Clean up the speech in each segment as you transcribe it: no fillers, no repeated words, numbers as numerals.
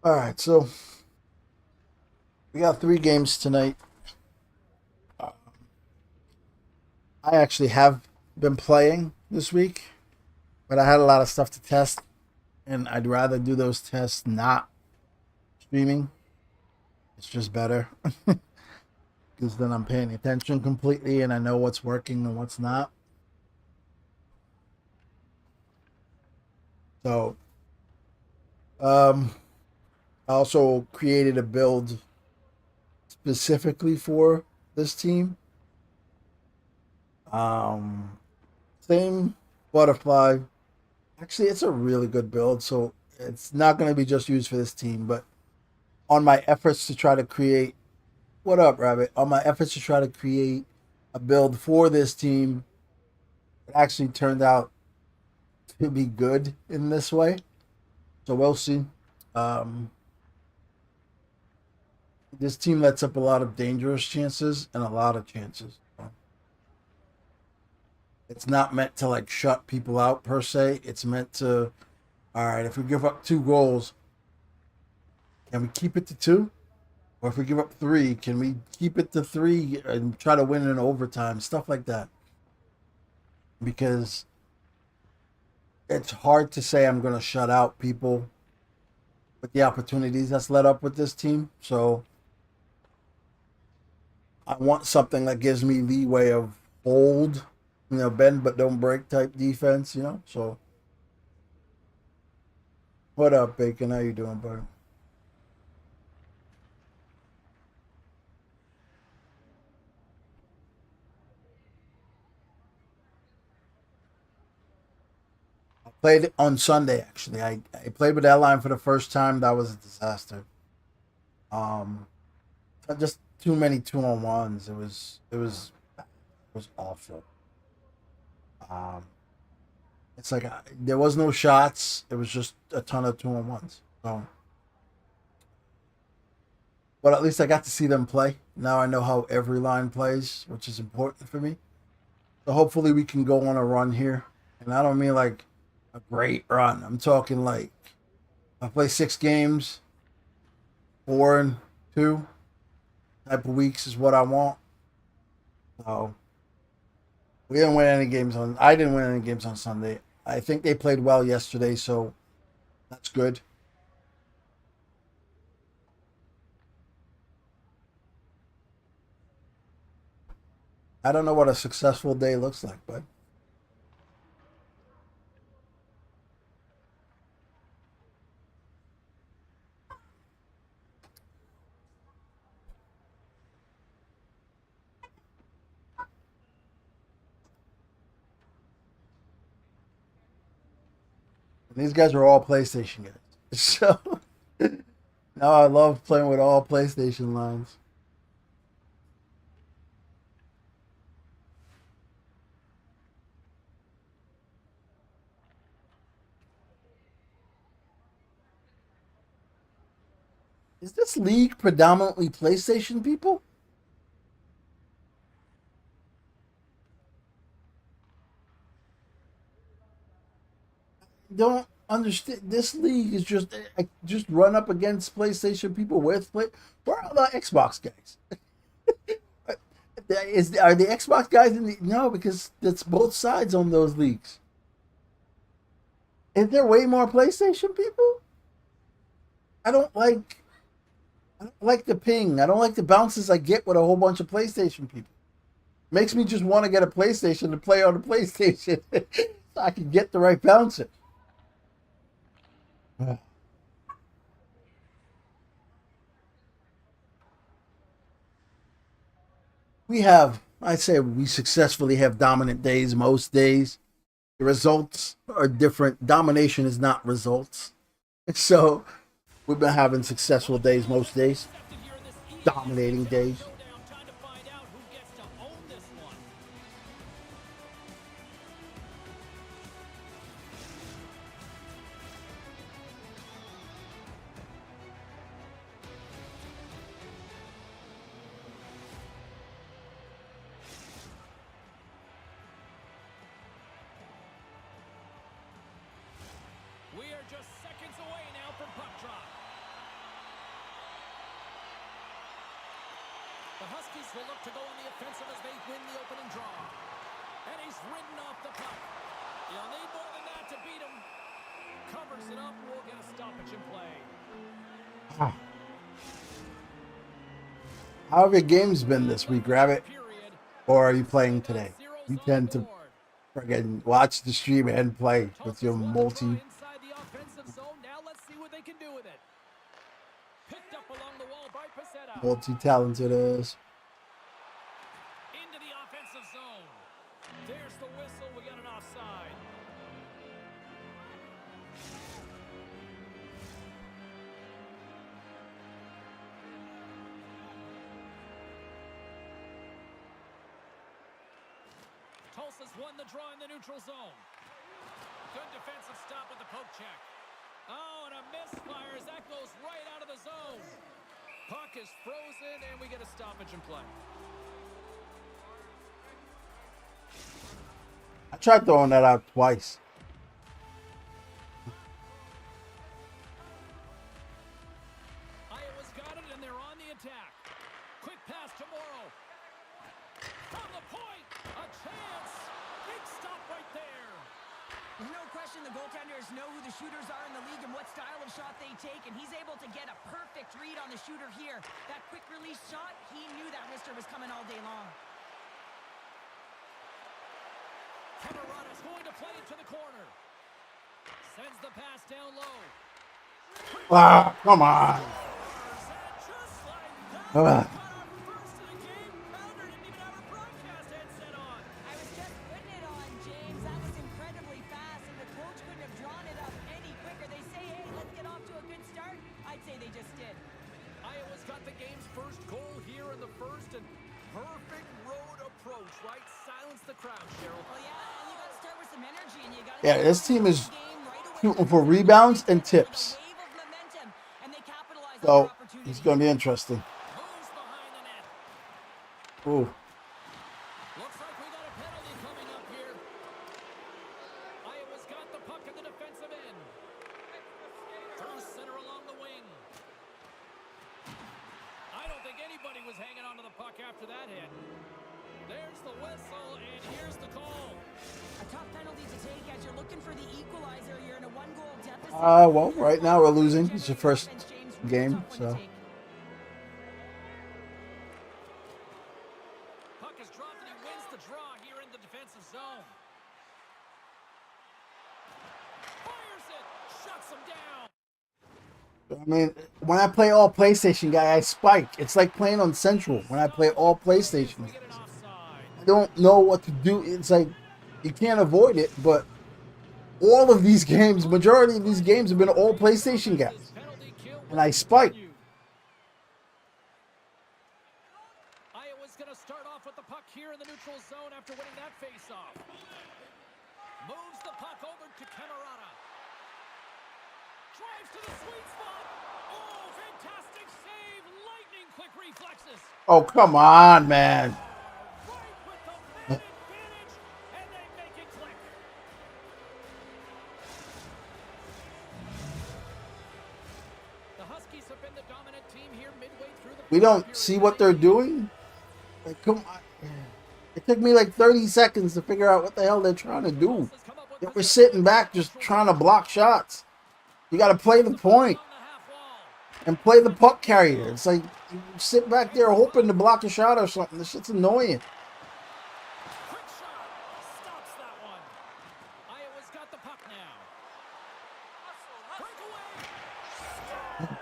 All right, so we got 3 games tonight. Uh, I actually have been playing this week, but I had a lot of stuff to test, and I'd rather do those tests not streaming. It's just better because then I'm paying attention completely and I know what's working and what's not. So, um, I also created a build specifically for this team. Um, Same butterfly. Actually, it's a really good build, so it's not going to be just used for this team, but on my efforts to try to create what up, Rabbit? On my efforts to try to create a build for this team, it actually turned out to be good in this way. So we'll see. Um, this team lets up a lot of dangerous chances and a lot of chances. It's not meant to like shut people out per se. It's meant to, all right, if we give up 2 goals, can we keep it to two? Or if we give up three, can we keep it to three and try to win in overtime? Stuff like that. Because it's hard to say I'm going to shut out people with the opportunities that's led up with this team. So I want something that gives me leeway of hold, bend but don't break type defense, So what up, Bacon? How you doing, buddy? I played on Sunday actually. I played with that line for the first time. That was a disaster. Um, just too many 2-on-1s. It was awful. Um, it's like there was no shots. It was just a ton of 2-on-1s. So, but at least I got to see them play. Now I know how every line plays, which is important for me. So hopefully we can go on a run here. And I don't mean like a great run. I'm talking like I play 6 games, 4-2 type of weeks is what I want. So we didn't win any games on. I didn't win any games on Sunday. I think they played well yesterday, so that's good. I don't know what a successful day looks like, but these guys are all PlayStation guys. So now I love playing with all PlayStation lines. Is this league predominantly PlayStation people? Don't understand. This league is just I just run up against PlayStation people with play. Where are the Xbox guys? Are the Xbox guys in the no? Because it's both sides on those leagues. Is there way more PlayStation people? I don't like. I don't like the ping. I don't like the bounces I get with a whole bunch of PlayStation people. Makes me just want to get a PlayStation to play on the PlayStation so I can get the right bouncer. I'd say we successfully have dominant days most days. The results are different. Domination is not results. So we've been having successful days most days, dominating days. We are just seconds away now from puck drop. The Huskies will look to go on the offensive as they win the opening draw. And he's ridden off the puck. You'll need more than that to beat him. Covers it up. We'll get a stoppage in play. How have your games been this week, Rabbit? Or are you playing today? You tend to friggin' watch the stream and play with your multi-talented is. Into the offensive zone. There's the whistle. We got an offside. Tulsa's won the draw in the neutral zone. Good defensive stop with the poke check. Oh, and a misfire as that goes right out of the zone. Puck is frozen, and we get a stoppage in play. I tried throwing that out twice. Iowa's got it, and they're on the attack. Quick pass to Morrow. From the point, a chance. Big stop right there. There's no question the goaltenders know who the shooters are in the league and what style of shot they take, and he's able to get a perfect read on the shooter here. That quick release shot, he knew that wrister was coming all day long. Camerata's going to play it to the corner. Sends the pass down low. Ah, come on. Just like that, Ah. first of the game. Pounder didn't even have her broadcast headset on. I was just putting it on, James. That was incredibly fast, and the coach couldn't have drawn it up any quicker. They say, hey, let's get off to a good start. I'd say they just did. Iowa's got the game's first goal here in the first, and perfect road approach, right? Silence the crowd, Cheryl. Well, yeah, and you got to start with some energy, and you got to Yeah, this team is shooting for rebounds and tips. So it's going to be interesting. Moves behind the net. Ooh. Looks like we got a penalty coming up here. Iowa's got the puck in the defensive end. Through center along the wing. I don't think anybody was hanging onto the puck after that hit. There's the whistle, and here's the call. A tough penalty to take as you're looking for the equalizer. You're in a one-goal deficit. Well, right now we're losing. It's the first game, so. Puck is dropped, and he wins the draw here in the defensive zone. Fires it, shuts him down. I mean, when I play all PlayStation, guy, I spike. It's like playing on Central when I play all PlayStation. We get an offside. I don't know what to do. It's like you can't avoid it, but all of these games, majority of these games have been all PlayStation guys. Penalty kill. And I spike. Iowa's going to start off with the puck here in the neutral zone after winning that faceoff. Moves the puck over to Camerata. Drives to the sweet spot. Oh, fantastic save. Lightning quick reflexes. Oh, come on, man. Right with the man advantage, and they make it click. The Huskies have been the dominant team here midway through the We don't see what they're doing. Like, come on. It took me like 30 seconds to figure out what the hell they're trying to do. They were sitting back just trying to block shots. You got to play the point and play the puck carrier. It's like you sit back there hoping to block a shot or something. This shit's annoying. Quick shot stops that one. Iowa's got the puck now. Breakaway.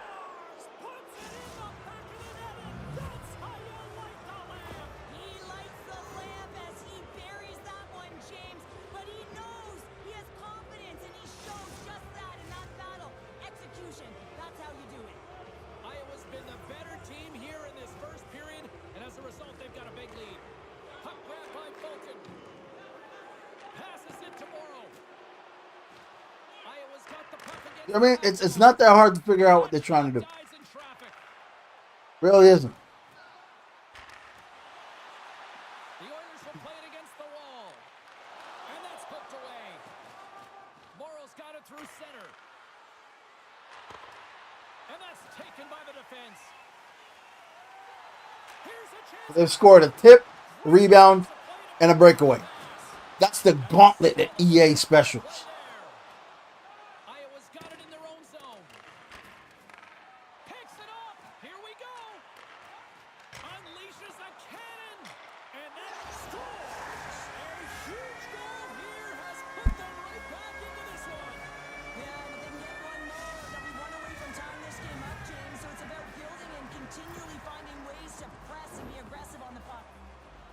Scores! Puts it in the back of the net, and that's how you light the lamp. He lights the lamp as he buries that one, James. But he knows he has confidence, and he shows just that in that battle. Execution, that's how you do it. Iowa's been the better team here in this first period, and as a result, they've got a big lead. Puck grab by Fulton. Passes it to Morrow. Iowa's got the puck again. I mean, it's not that hard to figure out what they're trying to do. Dies in traffic. Really isn't. The Oilers will play it against the wall. And that's poked away. Morrow's got it through center. And that's taken by the defense. He Here's a chance. They've scored a tip, rebound, and a breakaway. That's the gauntlet at EA Specials. Iowa's got it in their own zone. Picks it up. Here we go. Unleashes a cannon. And that scores. A huge goal here has put them right back into this one. Yeah, and if they can get one more, they'll be one away from tying this game up, James. So it's about building and continually finding ways to press and be aggressive on the puck.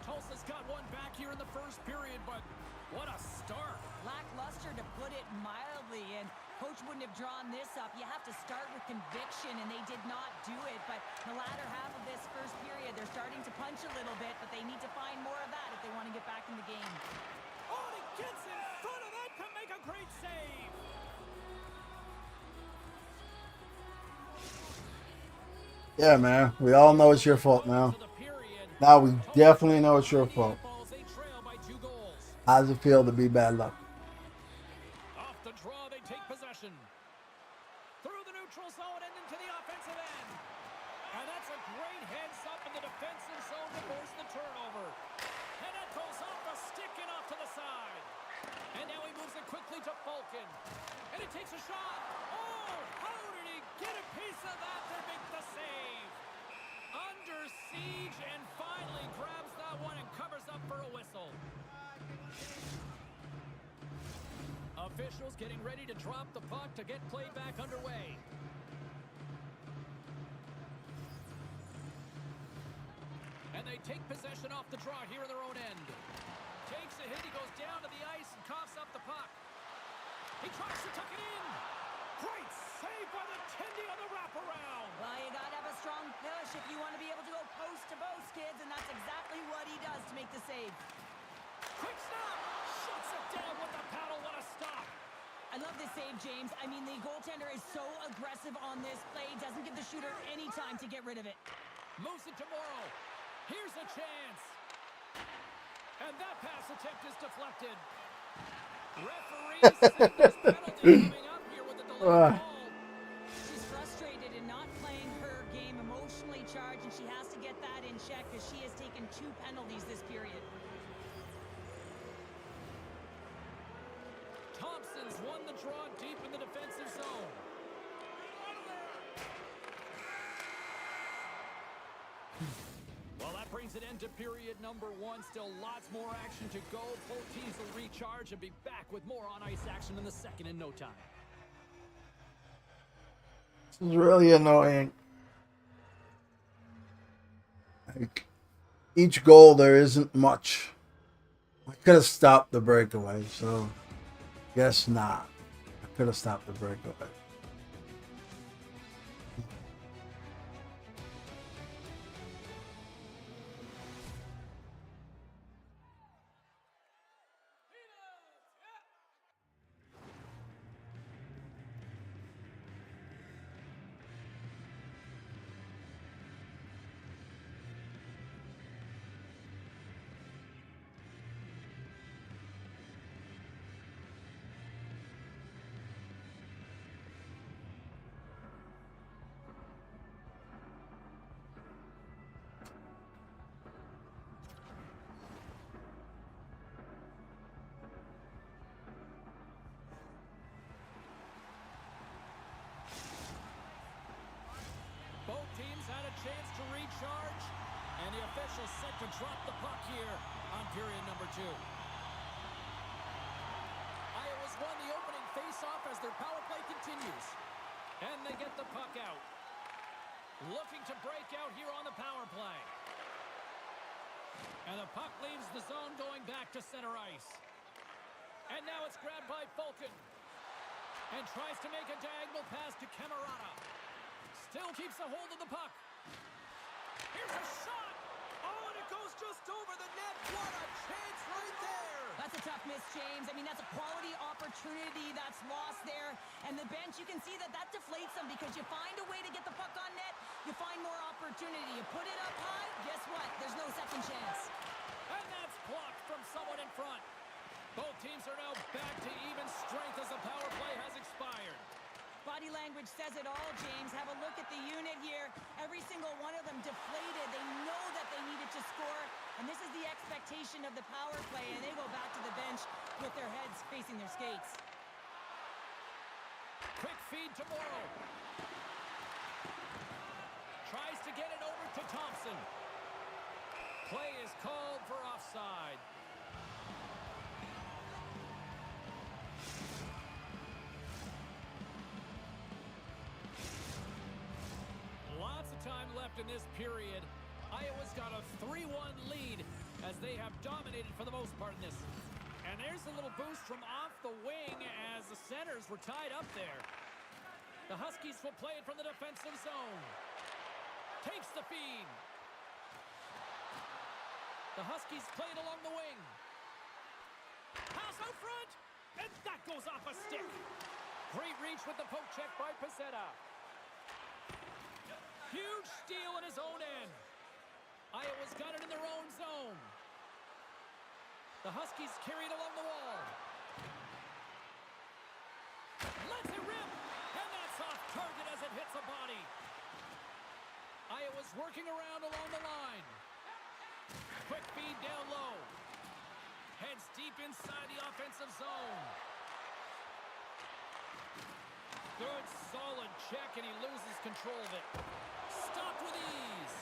Tulsa's got one back here in the first period, but what a start. Lackluster, to put it mildly, and coach wouldn't have drawn this up. You have to start with conviction, and they did not do it. But the latter half of this first period, they're starting to punch a little bit, but they need to find more of that if they want to get back in the game. Oh, and he gets in front of that to make a great save. Yeah, man. We all know it's your fault now. Now we definitely know it's your fault. They trail by 2 goals. How does it feel to be bad luck? Off the draw, they take possession. Through the neutral zone and into the offensive end. And that's a great heads up in the defensive zone to force the turnover. And that goes off the stick and off to the side. And now he moves it quickly to Falcon. And it takes a shot. Oh, how did he get a piece of that to make the save? Under siege and finally grabs that one and covers up for a whistle. Officials getting ready to drop the puck to get play back underway. And they take possession off the draw here in their own end. Takes a hit, he goes down to the ice and coughs up the puck. He tries to tuck it in. Great save by the Tendy on the wraparound. Well, you got to have a strong push if you want to be able to go post to post, kids, and that's exactly what he does to make the save. Quick stop. Shuts it down with the paddle. What a stop. I love this save, James. I mean, the goaltender is so aggressive on this play. Doesn't give the shooter any time to get rid of it. Moves it to Morrow. Here's a chance. And that pass attempt is deflected. Referee said there's penalty coming up here with the delayed ball. She's frustrated and not playing her game, emotionally charged, and she has to get that in check because she has taken 2 penalties this period. Thompson's won the draw deep in the defensive zone. Well, that brings an end to period number 1. Still lots more action to go. Both teams will recharge and be back with more on-ice action in the second in no time. This is really annoying. Like, each goal, there isn't much. I could have stopped the breakaway, so guess not. I could have stopped the breakaway. Both teams had a chance to recharge, and the officials set to drop the puck here on period number 2. Iowa's won the opening faceoff as their power play continues. And they get the puck out. Looking to break out here on the power play. And the puck leaves the zone going back to center ice. And now it's grabbed by Falcon. And tries to make a diagonal pass to Camarada. Still keeps a hold of the puck. Here's a shot. Oh, and it goes just over the net. What a chance right there. That's a tough miss, James. I mean, that's a quality opportunity that's lost there. And the bench, you can see that deflates them because you find a way to get the puck on net, you find more opportunity. You put it up high, guess what? There's no second chance. And that's blocked from someone in front. Both teams are now back to even strength as the power play has expired. Body language says it all, James. Have a look at the unit here. Every single one of them deflated. They know that they And this is the expectation of the power play, and they go back to the bench with their heads facing their skates. Quick feed to Morrow. Tries to get it over to Thompson. Play is called for offside. Lots of time left in this period. Iowa's got a 3-1 lead as they have dominated for the most part in this. And there's a little boost from off the wing as the centers were tied up there. The Huskies will play it from the defensive zone. Takes the feed. The Huskies play it along the wing. Pass out front, and that goes off a stick. Great reach with the poke check by Pezzetta. Huge steal in his own end. Iowa's got it in their own zone. The Huskies carry it along the wall. Lets it rip, and that's off target as it hits a body. Iowa's working around along the line. Quick feed down low. Heads deep inside the offensive zone. Good, solid check, and he loses control of it. Stopped with ease.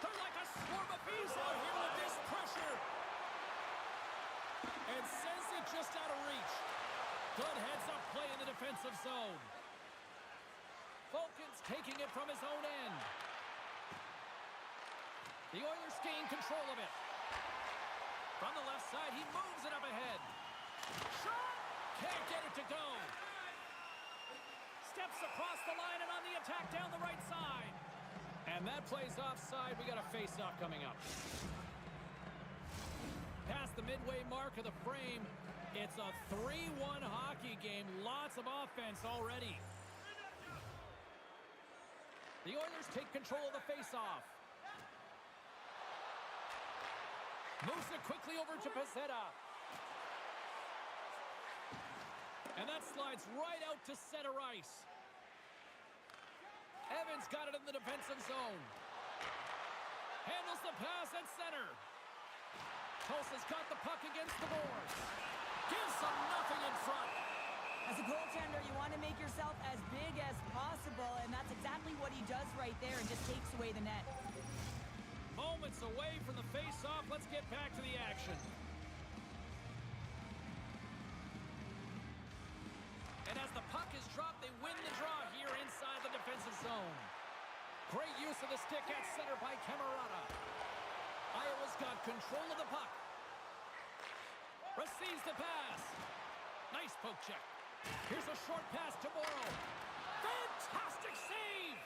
They're like a swarm of bees out here with this pressure. And sends it just out of reach. Good heads-up play in the defensive zone. Falcons taking it from his own end. The Oilers gain control of it. From the left side, he moves it up ahead. Shot! Can't get it to go. Steps across the line and on the attack down the right side. And that plays offside. We got a face-off coming up. Past the midway mark of the frame, it's a 3-1 hockey game. Lots of offense already. The Oilers take control of the face-off. Moves it quickly over to Pezzetta. And that slides right out to center ice. Evans got it in the defensive zone. Handles the pass at center. Tulsa's got the puck against the boards. Gives them nothing in front. As a goaltender, you want to make yourself as big as possible, and that's exactly what he does right there and just takes away the net. Moments away from the face-off. Let's get back to the action. And as the puck is dropped, they win the draw here inside the defensive zone. Great use of the stick at center by Camerata. Iowa's got control of the puck. Receives the pass. Nice poke check. Here's a short pass to Morrow. Fantastic save!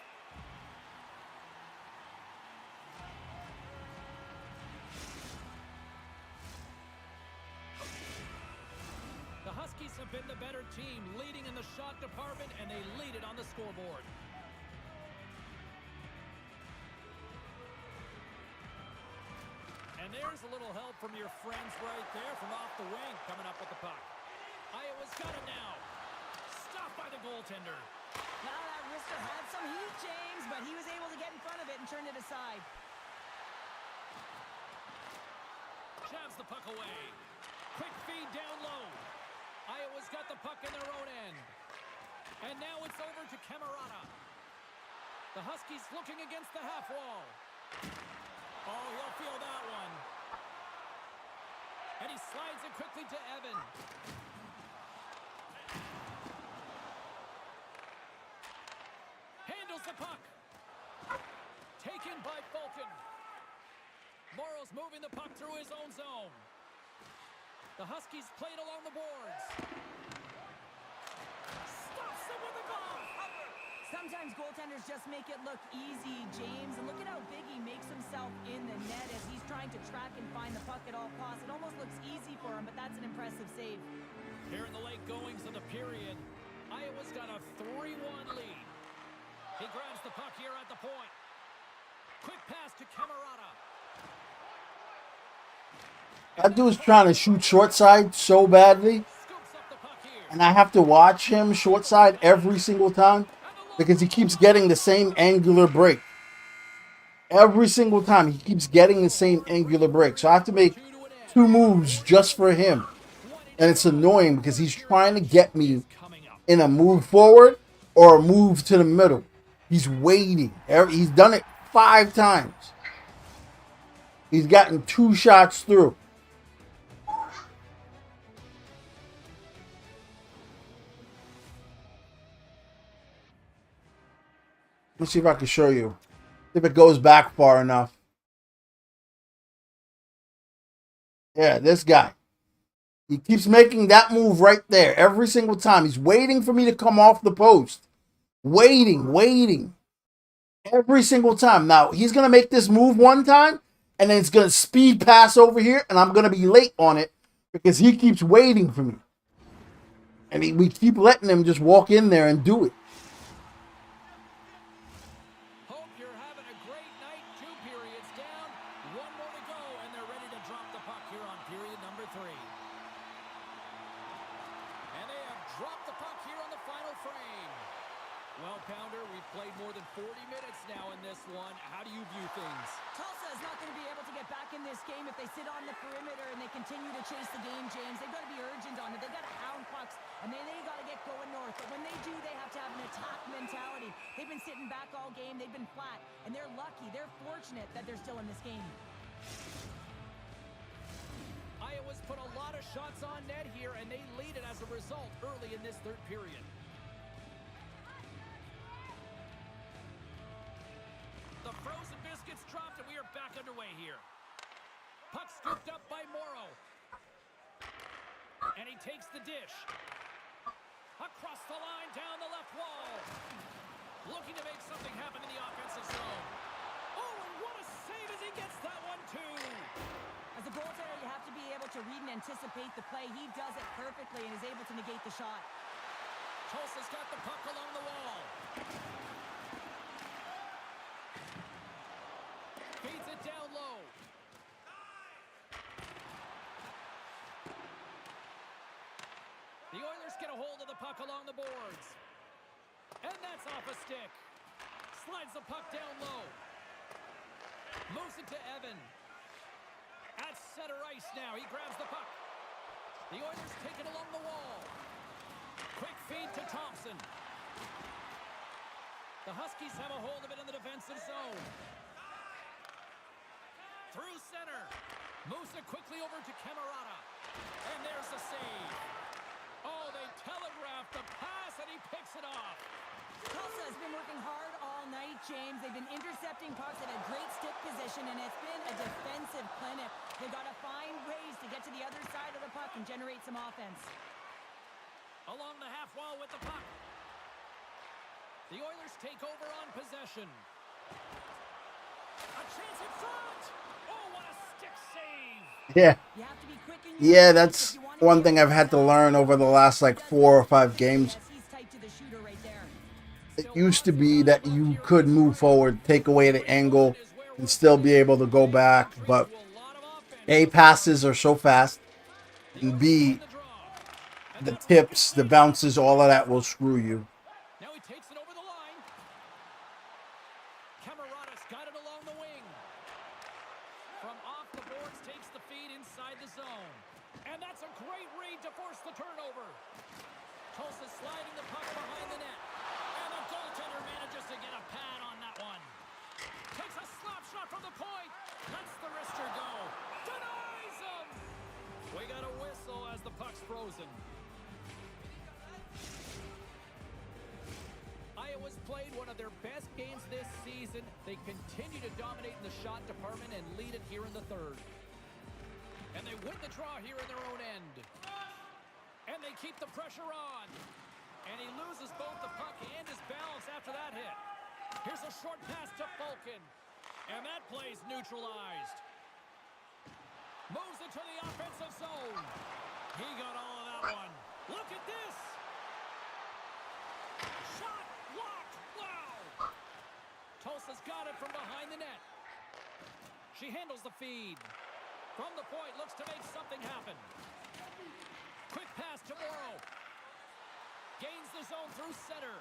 The Huskies have been the better team, leading in the shot department, and they lead it on the scoreboard. And there's a little help from your friends right there from off the wing, coming up with the puck. Iowa's got it now. Stopped by the goaltender. Now that wrister had some heat, James, but he was able to get in front of it and turn it aside. Jabs the puck away. Quick feed down low. Iowa's got the puck in their own end. And now it's over to Camerata. The Huskies looking against the half wall. Oh, he'll feel that one. And he slides it quickly to Evan. Handles the puck. Taken by Falcon. Morrow's moving the puck through his own zone. The Huskies played along the boards. Stops it with a glove. Sometimes goaltenders just make it look easy, James. And look at how big he makes himself in the net as he's trying to track and find the puck at all costs. It almost looks easy for him, but that's an impressive save. Here in the late goings of the period, Iowa's got a 3-1 lead. He grabs the puck here at the point. Quick pass to Camerata. That dude's trying to shoot short side so badly, Scoops up the puck here. and I have to watch him short side every single time because he keeps getting the same angular break. Every single time he keeps getting the same angular break. So I have to make 2 to an end. 2 moves just for him. 20 to And it's go. annoying because he's trying to get me Coming up. in a move forward or a move to the middle. He's waiting. He's done it 5 times. He's gotten 2 shots through. Let's see if I can show you. If it goes back far enough. Yeah, this guy. He keeps making that move right there every single time. He's waiting for me to come off the post. Waiting. Every single time. Now, he's going to make this move one time, and then it's going to speed pass over here, and I'm going to be late on it because he keeps waiting for me. And we keep letting him just walk in there and do it. Hope you're having a great night. 2 periods down. 1 more to go, and they're ready to drop the puck here on period number 3. And they have dropped the puck here on the final frame. Well, Pounder, we've played more than 40 minutes now in this one. How do you view things? Tulsa is not going to be able to get back in this game if they sit on the perimeter and they continue to chase the game, James. They've got to be urgent on it. They've got to hound pucks, and then they got to get going north. But when they do, they have to have an attack mentality. They've been sitting back all game. They've been flat, and they're lucky. They're fortunate that they're still in this game. Iowa's put a lot of shots on net here, and they lead it as a result early in this 3rd period. The frozen biscuits dropped, and we are back underway here. Puck scooped up by Morrow. And he takes the dish. Across the line, down the left wall. Looking to make something happen in the offensive zone. Oh, and what a save as he gets that one, too. As a goaltender, you have to be able to read and anticipate the play. He does it perfectly and is able to negate the shot. Tulsa's got the puck along the wall. Feeds it down low. The Oilers get a hold of the puck along the boards. And that's off a stick. Slides the puck down low. Moves it to Evan. At center ice now. He grabs the puck. The Oilers take it along the wall. Quick feed to Thompson. The Huskies have a hold of it in the defensive zone. Through center. Moves it quickly over to Camerata. And there's the save. Oh, they telegraphed the pass, and he picks it off. Tulsa has been working hard all night, James. They've been intercepting pucks at a great stick position, and it's been a defensive clinic. They've got to find ways to get to the other side of the puck and generate some offense. Along the half wall with the puck. The Oilers take over on possession. A chance in front. Oh, what a stick save. Yeah. You have to be quick in your Yeah, moves that's if you want to one get thing I've had to learn over the last like 4 or 5 games. Yes, he's tight to the shooter right there. It used to be that you could move forward, take away the angle, and still be able to go back. But A, passes are so fast, and B, the tips, the bounces, all of that will screw you. Now he takes it over the line. Camerata's got it along the wing. From off the boards, takes the feed inside the zone. And that's a great read to force the turnover. Tulsa sliding the puck behind the net. And the goaltender manages to get a pad on that one. Takes a slap shot from the point. Lets the wrister go. Denies him. We got a whistle as the puck's frozen. Iowa's played one of their best games this season. They continue to dominate in the shot department and lead it here in the 3rd. And they win the draw here in their own end. And they keep the pressure on. And he loses both the puck and his balance after that hit. Here's a short pass to Falcon. And that play's neutralized. Moves into the offensive zone. He got all of that one. Look at this. Shot blocked. Wow. Tulsa's got it from behind the net. She handles the feed. From the point, looks to make something happen. Quick pass to Morrow. Gains the zone through center.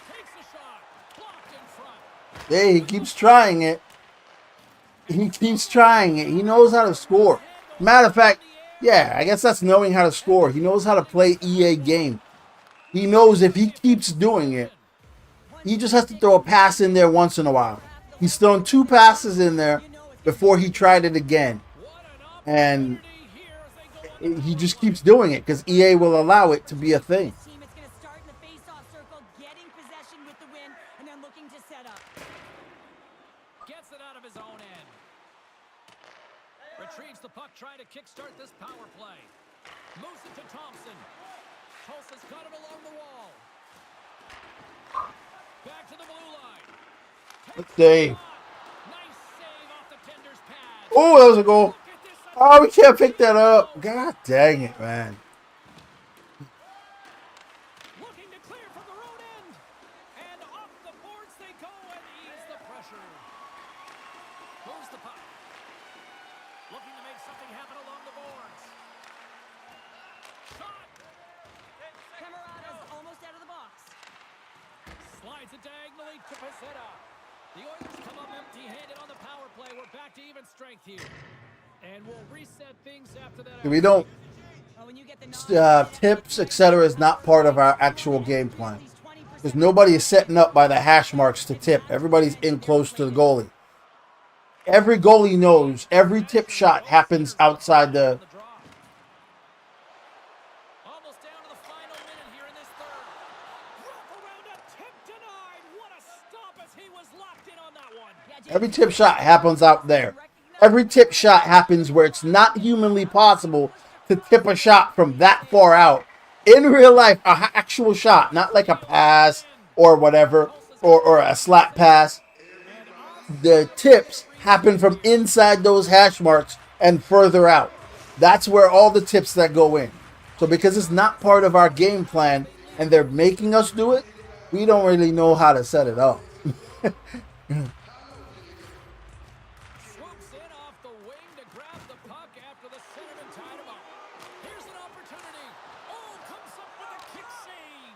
Takes the shot. Blocked in front. Hey, he keeps trying it. He keeps trying it. He knows how to score. Matter of fact, yeah, I guess that's knowing how to score. He knows how to play EA game. He knows if he keeps doing it, he just has to throw a pass in there once in a while. He's thrown 2 passes in there before he tried it again. And he just keeps doing it because EA will allow it to be a thing. Team, it's going to start in the face-off circle, getting possession with the win, and then looking to set up. Gets it out of his own end. Retrieves the puck, trying to kickstart this power play. Moves it to Thompson. Tulsa's got it along the wall. Back to the blue line. Let's see. Nice save off the tender's pad. Oh, that was a goal. Look at this. Oh, we can't pick that up. God dang it, man. Looking to clear from the road end. And off the boards they go and ease the pressure. Moves the puck. Looking to make something happen along the boards. Shot. Camarada's almost out of the box. Slides it diagonally to Pacetta. The Oilers come up empty-handed on the power play. We're back to even strength here. And we'll reset things after that. We don't Well, when you get the tips, etc. is not part of our actual game plan. Because nobody is setting up by the hash marks to tip. Everybody's in close to the goalie. Every goalie knows every tip shot happens outside the... Almost down to the final minute here in this third. Wrap around a tip denied. What a stop as he was locked in on that one. Every tip shot happens out there. Every tip shot happens where it's not humanly possible to tip a shot from that far out. In real life, an actual shot, not like a pass or whatever, or a slap pass. The tips happen from inside those hash marks and further out. That's where all the tips that go in. So because it's not part of our game plan and they're making us do it, we don't really know how to set it up. Swoops in off the wing to grab the puck after the centerman tied him up. Here's an opportunity. Oh, comes up with a kick save.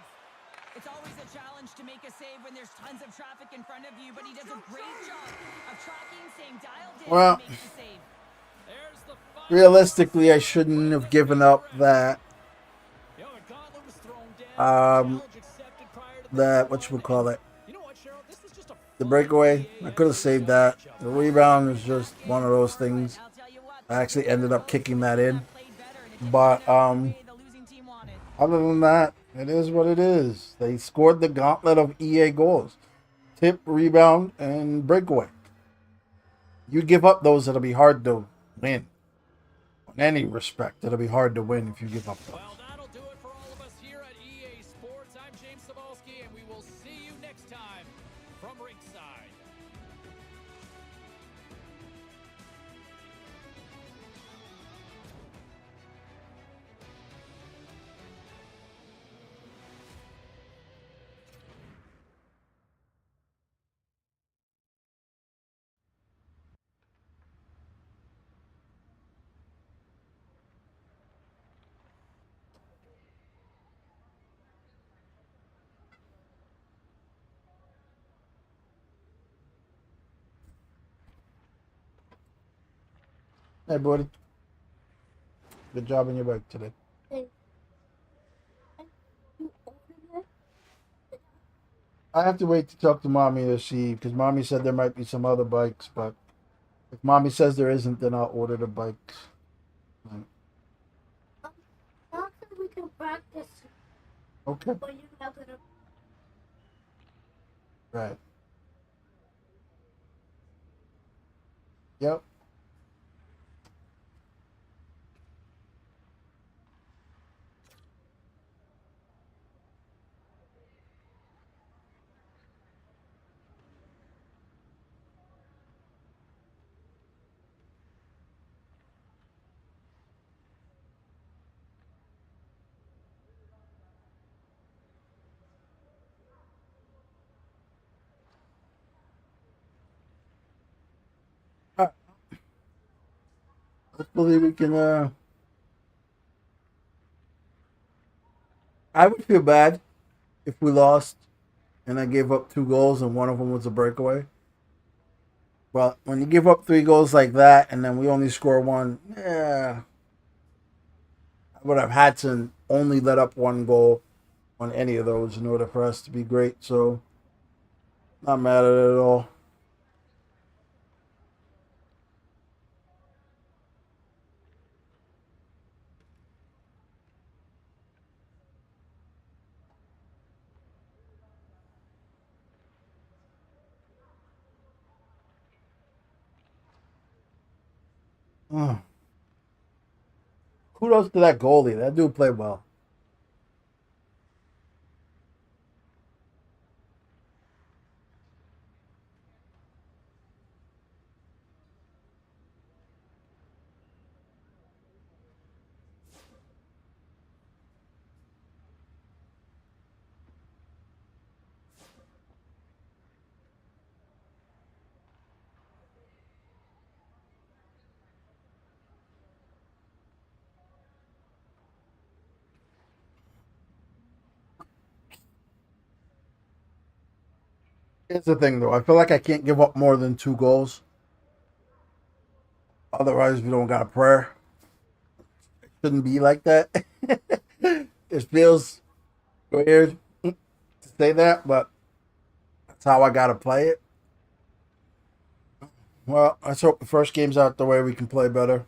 It's always a challenge to make a save when there's tons of traffic in front of you, but he does a great job of tracking, staying dialed in, Well, and makes the save. There's the final realistically, I shouldn't have given up that. You know, a gauntlet was thrown down. Challenge accepted prior to That, whatchamacallit, You know what, Cheryl? This is just a the breakaway. I could have saved that. The rebound was just one of those things. I'll tell you what, I actually ended up kicking that in. played better, and it didn't But turn out the way the losing team wanted. other than that, it is what it is. They scored the gauntlet of EA goals. Tip, rebound, and breakaway. You give up those, it'll be hard to win. In any respect, it'll be hard to win if you give up those. Well, that'll do it for all of us here at EA Sports. I'm James Cebulski, and we will see you next time from ringside. Hey, buddy. Good job on your bike today. I have to wait to talk to mommy to see, because mommy said there might be some other bikes, but if mommy says there isn't, then I'll order the bikes. After we can practice, Okay. but you're not gonna. Right. Yep. Hopefully we can, I would feel bad if we lost, and I gave up 2 goals, and one of them was a breakaway. Well, when you give up 3 goals like that, and then we only score one, yeah, I would have had to only let up 1 goal on any of those in order for us to be great. So, not mad at it at all. Mm. Kudos to that goalie. That dude played well. Here's the thing, though. I feel like I can't give up more than 2 goals. Otherwise, we don't got a prayer. It shouldn't be like that. It feels weird to say that, but that's how I got to play it. Well, let's hope the first game's out the way we can play better.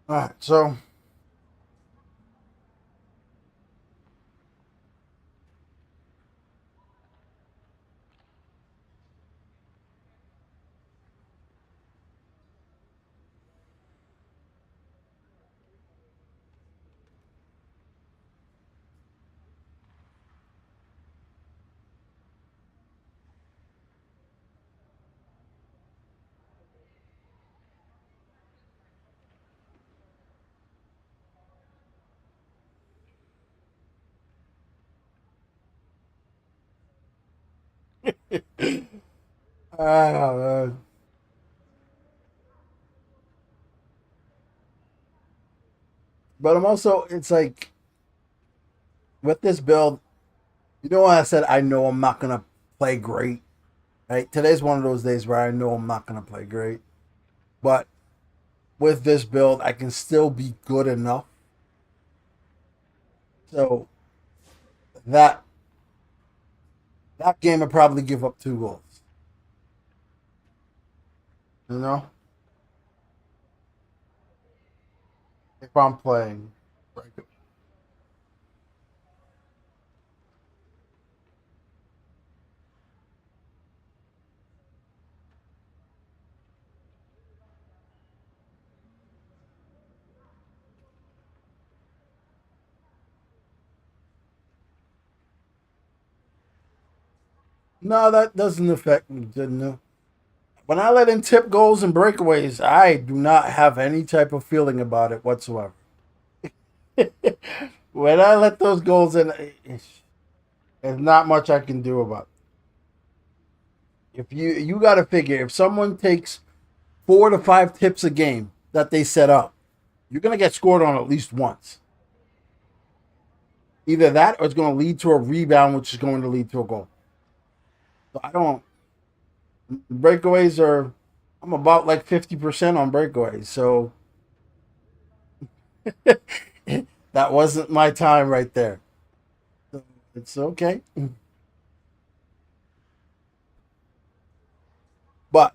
All right, so uh, but I'm also, it's like with this build, you know what I said? I know I'm not gonna play great. Right? Today's one of those days where I know I'm not gonna play great, but with this build, I can still be good enough. So that that game would probably give up 2 goals. You know, if I'm playing. No, that doesn't affect me. Didn't it? When I let in tip goals and breakaways, I do not have any type of feeling about it whatsoever. When I let those goals in, there's not much I can do about it. If you got to figure, if someone takes 4 to 5 tips a game that they set up, you're gonna get scored on at least once. Either that, or it's gonna lead to a rebound, which is going to lead to a goal. So I don't. Breakaways are. I'm about like 50% on breakaways, so that wasn't my time right there. So it's okay, but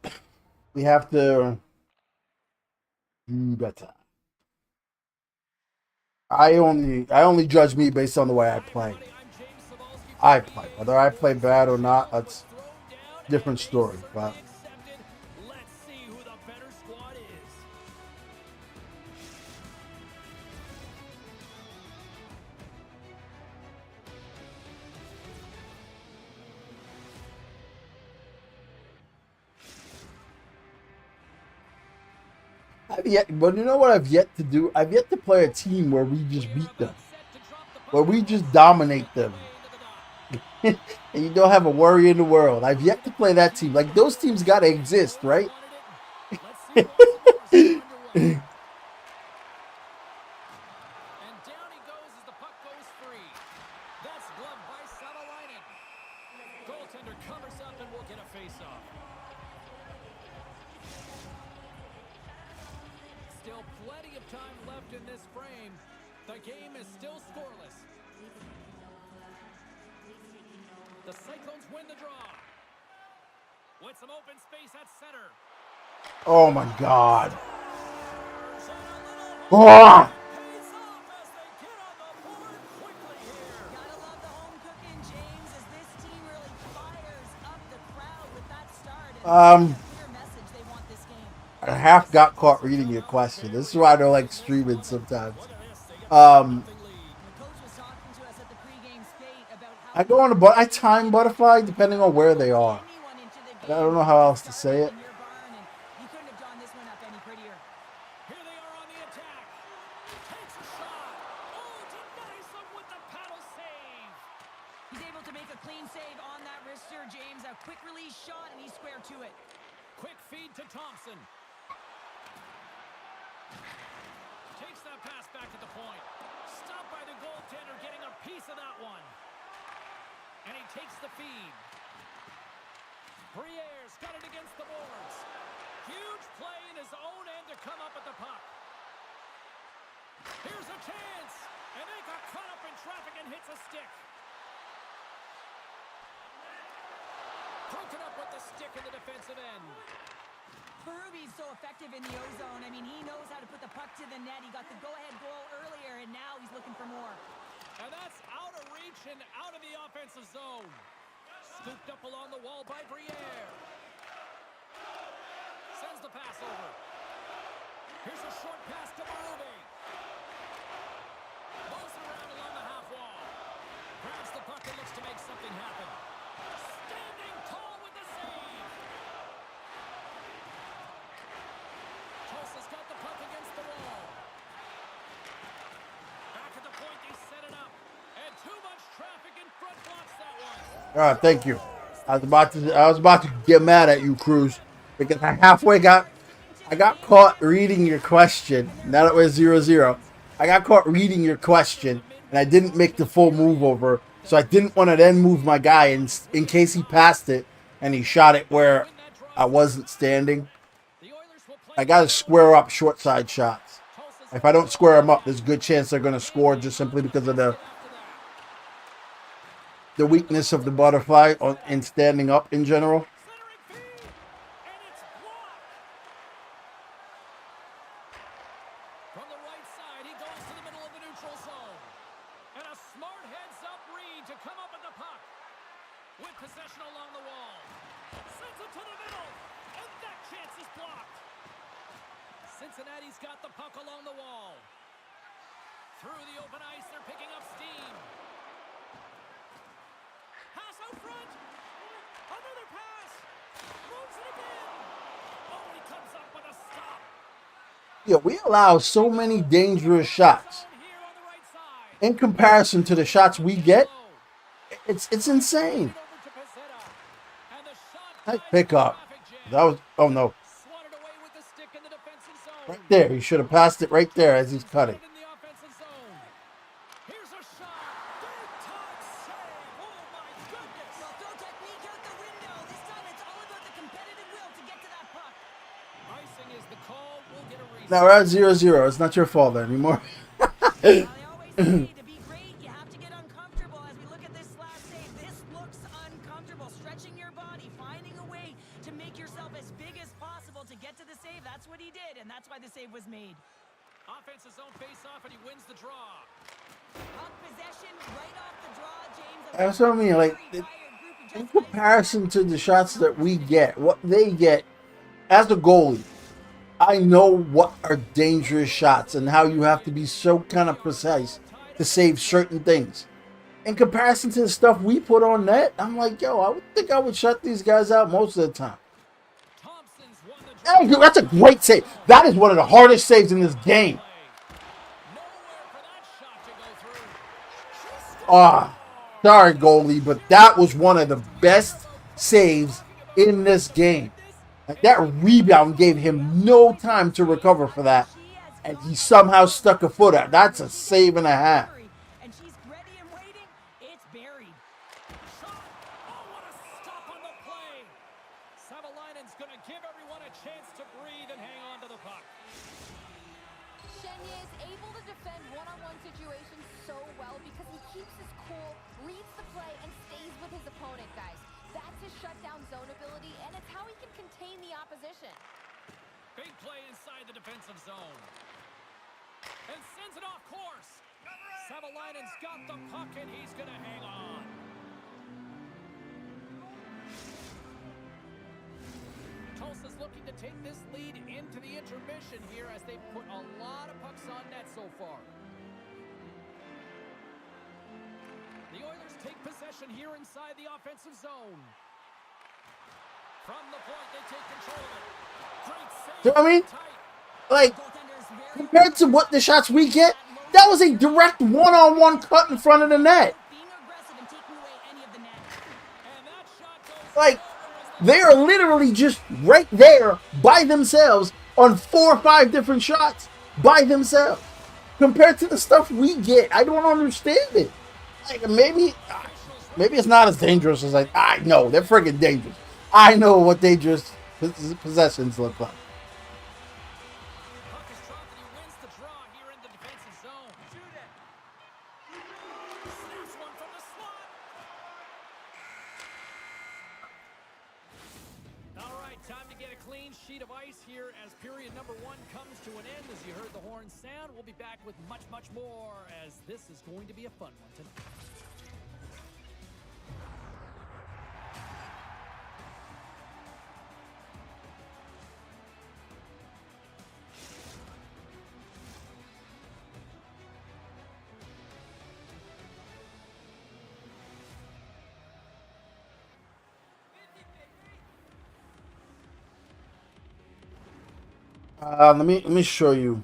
we have to do better. I only judge me based on the way I Hi, play. everybody. I'm James Cybulski from I the play. Tulsa Whether I play Oilers. bad or The not, puck was that's thrown down a and different story. waivers are But being accepted. Let's see who the better squad is. I've yet, but you know what I've yet to do? I've yet to play a team where we just beat them, where we just dominate them, and you don't have a worry in the world. I've yet to play that team. Like those teams got to exist, right? Let's see what scores here underway. And down he goes as the puck goes free. That's gloved by Savalainen. Goaltender covers up and will get a face-off. Still plenty of time left in this frame. The game is still scoreless. The Cyclones win the draw. With some open space at center. Oh my God! And a little Oh! pays off as they get on the board quickly here. Gotta love the home cooking, James, as this team really fires up the crowd with that start. And Um, it's a clear message they want this game. I half got caught reading your question. This is why I don't like streaming sometimes. Look at this. They get Um, the lead. The coach was talking to us at the pregame skate about how I go on I time butterfly depending on where they are. anyone into the I game don't know how else to say it. in your barn, and you couldn't have drawn this one up any prettier. Here they are on the attack. Takes a shot. Oh, denies them with the paddle save. He's able to make a clean save on that wrister, James. A quick release shot, and he's square to it. Quick feed to Thompson. Takes that pass back at the point. Stopped by the goaltender, getting a piece of that one. And he takes the feed. Briere's got it against the boards. Huge play in his own end to come up at the puck. Here's a chance. And they got caught up in traffic and hits a stick. Broken up with the stick in the defensive end. Berubbe's so effective in the O-zone. I mean, he knows how to put the puck to the net. He got the go-ahead goal earlier, and now he's looking for more. And that's out of reach and out of the offensive zone. Scooped up along the wall by Briere. Sends the pass over. Here's a short pass to Berube. Moves around along the half wall. Grabs the puck and looks to make something happen. Standing tall with the save. Tulsa's got the puck against the wall. Back at the point, they set it up. And too much traffic in front blocks that one. All right, thank you. I was about to get mad at you, Cruz, because I got caught reading your question. Now that we're 0-0, I got caught reading your question, and I didn't make the full move over, so I didn't want to then move my guy in case he passed it and he shot it where I wasn't standing. The Oilers will play I got to square up short side shots. If I don't square them up, there's a good chance they're going to score just simply because of the weakness of the butterfly in standing up in general. centering feed, and it's blocked. From the right side, he goes to the middle of the neutral zone. And a smart heads-up read to come up with the puck. With possession along the wall. Sends it to the middle, and that chance is blocked. Cincinnati's got the puck along the wall. Through the open ice, they're picking up steam. Pass out front. Another pass. Moves it again. Oh, he comes up with a stop. Yeah, we allow so many dangerous shots. Zone here on the right side. In comparison to the shots we get, it's insane. Over to Pezzetta. And the shot Nice finds pickup. the traffic jam. That was, oh no, Swatted away with the stick in the defensive zone. right there. He should have passed it right there as he's cutting. In the offensive zone. Here's a shot. Big time save. Oh my goodness. Well, throw technique out the window. This time it's all about the competitive will to get to that puck. Icing is the call. We'll get a reset. Now we're at 0-0. It's not your fault anymore. Well, they always say to be great, you have to get uncomfortable. As we look at this last save, this looks uncomfortable. Stretching your body, finding a way to make yourself as big as possible to get to the save. That's what he did, and that's why the save was made. Offensive zone face-off, and he wins the draw. Puck possession right off the draw, James. That's what I mean. Like, in comparison to the shots that we get, what they get as a goalie, I know what are dangerous shots and how you have to be so kind of precise to save certain things. In comparison to the stuff we put on net, I'm like, yo, I would think I would shut these guys out most of the time. Thompson's won the That's a great save. That is one of the hardest saves in this game. Nowhere for that shot to go through. She scores! Ah, sorry, goalie, but that was one of the best saves in this game. Like, that rebound gave him no time to recover for that, and he somehow stuck a foot out. That's a save and a half. And she's ready and waiting. It's buried. Shot. Oh, what a stop on the play. Savalainen's going to give everyone a chance to breathe and hang on to the puck. Chenier is able to defend one-on-one situations so well because he keeps his cool, reads the play, and stays with his opponent, guys. That's his shutdown zone ability, and it's how he can contain the opposition. Big play inside the defensive zone. And sends it off course. Savalainen's got the puck and he's going to hang on. Tulsa's looking to take this lead into the intermission here as they put a lot of pucks on net so far. The Oilers take possession here inside the offensive zone. From the point, they take control of it. Great save. You know what I mean? Tight. Like, Goaltender's very compared to what the shots we get, that was a direct one-on-one cut in front of the net. being aggressive and taking away any of the net. And that shot goes Like, over as the they are literally just right there by themselves on 4 or 5 different shots by themselves. Compared to the stuff we get, I don't understand it. Like, maybe it's not as dangerous as I know. They're freaking dangerous. I know what dangerous possessions look like. puck is dropped and he wins the draw here in the defensive zone. Shoot it. Snaps one from the slot. All right, time to get a clean sheet of ice here as period number 1 comes to an end. As you heard the horn sound, we'll be back with much, much more as this is going to be a fun one tonight. Let me show you.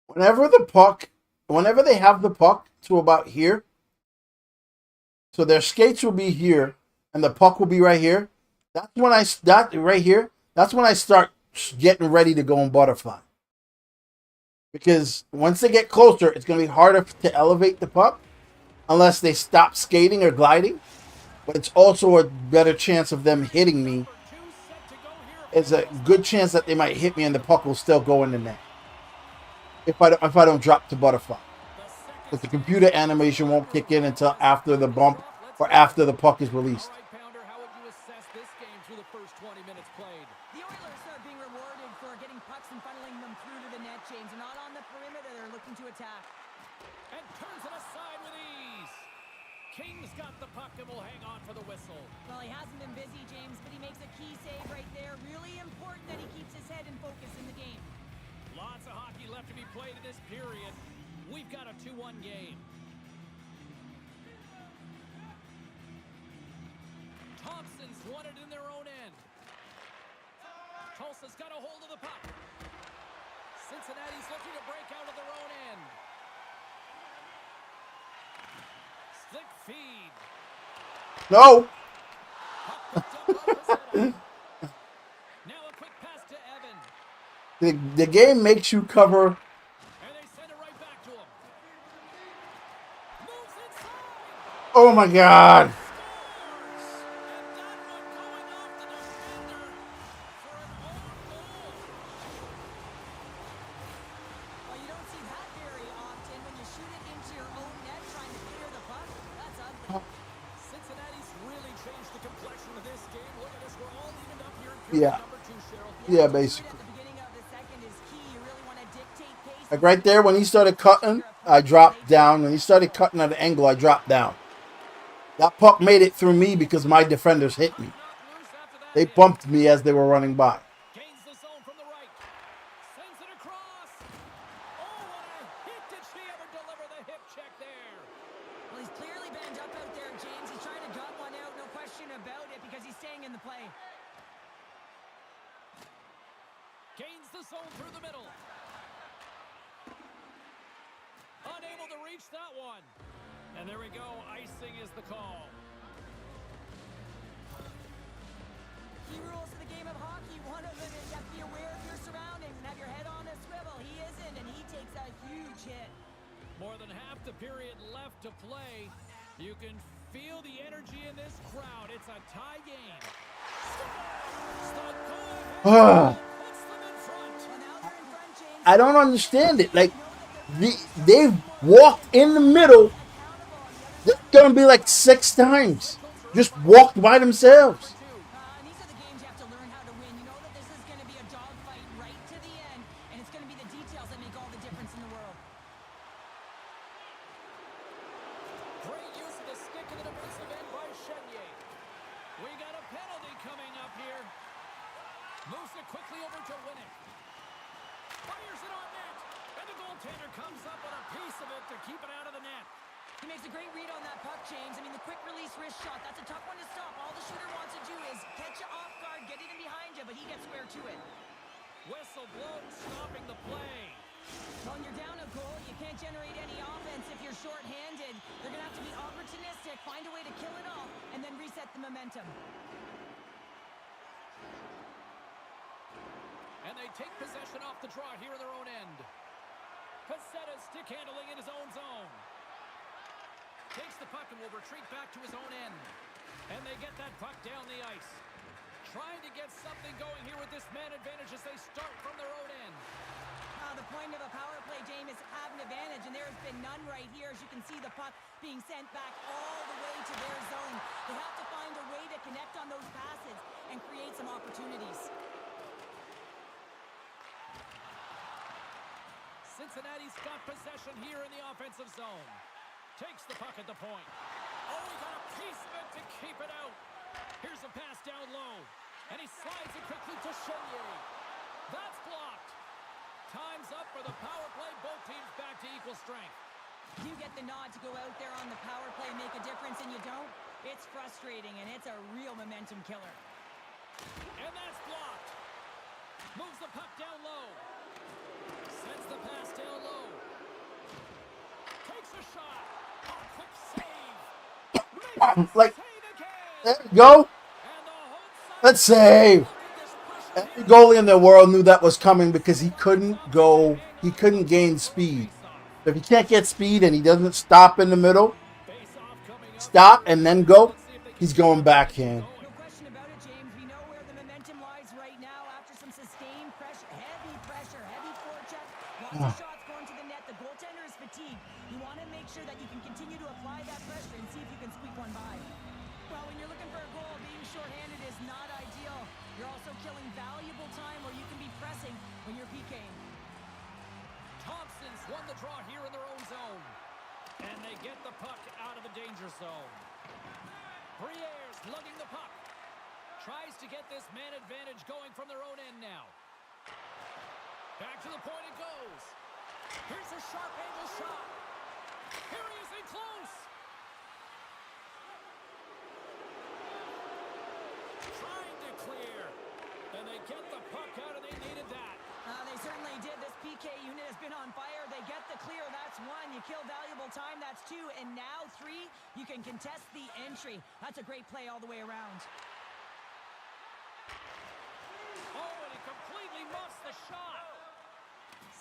Whenever they have the puck to about here, so their skates will be here and the puck will be right here. That's when That's when I start getting ready to go on butterfly. Because once they get closer, it's going to be harder to elevate the puck unless they stop skating or gliding. But it's also a better chance of them hitting me. It's a good chance that they might hit me and the puck will still go in the net. If I don't drop to butterfly. Because the computer animation won't kick in until after the bump or after the puck is released. All right, Pounder, how would you assess this game through the first 20 minutes played? The Oilers are being rewarded for getting pucks and funneling them through to the net, James. They're not on the perimeter. They're looking to attack. And turns it aside with ease. King's got the puck and will hang on for the whistle. Well, he hasn't been busy, James, but he makes a key save right there. Really important that he keeps his head in focus in the game. Lots of hockey left to be played in this period. We've got a 2-1 game. Thompson's won it in their own end. Tulsa's got a hold of the puck. Cincinnati's looking to break out of their own end. Slick feed. No. Puck picked up off his head. Now a quick pass to Evan. The game makes you cover. And they send it right back to him. Moves inside. Oh my God. Scores! And that one going off the defender for an own goal. Well, you don't see that very often when you shoot it into your own net trying to clear the puck. That's ugly. Cincinnati's really changed the complexion of this game. Look at this. We're all evened up here in Yeah. period number 2, Cheryl. Yeah, At basically. the beginning of the second is key. You really want to dictate pace. Like right there, when he started cutting, I dropped down. When he started cutting at an angle, I dropped down. That puck made it through me because my defenders hit me. Knocked loose after that They hit. bumped me as they were running by. Gains the zone from the right. Sends it across. Oh, what a hit. Did he ever deliver the hip check there? Well, he's clearly banged up out there, James. He's trying to gut one out, no question about it, because he's staying in the play. Gains the zone through the middle. Unable to reach that one. And there we go. Icing is the call. Key rules of the game of hockey. One of them is you have to be aware of your surroundings and have your head on a swivel. He isn't, and he takes a huge hit. More than half the period left to play. You can feel the energy in this crowd. It's a tie game. Ah, Puts them in front. Well, now they're in front, James. I don't understand it. Like, they've walked in the middle. It's gonna be like 6 times. Just walked by themselves. And these are the games you have to learn how to win. You know that this is going to be a dogfight right to the end, and it's going to be the details that make all the difference in the world. Great use of the stick in the defensive end by Chenier. We got a penalty coming up here. Moves it quickly over to Winnick. Fires it on net. And the goaltender comes up with a piece of it to keep it out of the net. He makes a great read on that puck, James. I mean, the quick release wrist shot, that's a tough one to stop. All the shooter wants to do is catch you off guard, get it in behind you, but he gets square to it. Whistle blown, stopping the play. When you're down a goal, you can't generate any offense if you're short-handed. They're going to have to be opportunistic, find a way to kill it off, and then reset the momentum. And they take possession off the draw here in their own end. Pezzetta stick handling in his own zone. Takes the puck and will retreat back to his own end. And they get that puck down the ice. Trying to get something going here with this man advantage as they start from their own end. The point of a power play, James, is have an advantage, and there has been none right here. As you can see, the puck being sent back all the way to their zone. They have to find a way to connect on those passes and create some opportunities. Cincinnati's got possession here in the offensive zone. Takes the puck at the point. Oh, he got a piece of it to keep it out. Here's a pass down low. And he slides it quickly to Chenier. That's blocked. Time's up for the power play. Both teams back to equal strength. You get the nod to go out there on the power play and make a difference, and you don't. It's frustrating, and it's a real momentum killer. And that's blocked. Moves the puck down low. Sends the pass down low. Takes a shot. A quick save. Makes Like, the save again. there we go. And the home side. Let's save. Every goalie in the world knew that was coming because he couldn't gain speed. So if he can't get speed and he doesn't stop in the middle, stop and then go, he's going backhand. No question about it, James. We know where the momentum lies right now after some sustained pressure, heavy forecheck. Lots of shots going to the net. The goaltender is fatigued. You want to make sure that you can continue to apply that pressure and see if you can squeak one by. Well, when you're looking for a goal, being shorthanded is not ideal. You're also killing valuable time where you can be pressing when you're PKing. Thompson's won the draw here in their own zone. And they get the puck out of the danger zone. Briere's lugging the puck. Tries to get this man advantage going from their own end now. Back to the point it goes. Here's a sharp angle shot. Here he is in close. Trying to clear. And they get the puck out and they needed that. They certainly did. This PK unit has been on fire. They get the clear. That's 1. You kill valuable time. That's 2. And now 3, you can contest the entry. That's a great play all the way around. Oh, and he completely muffs the shot.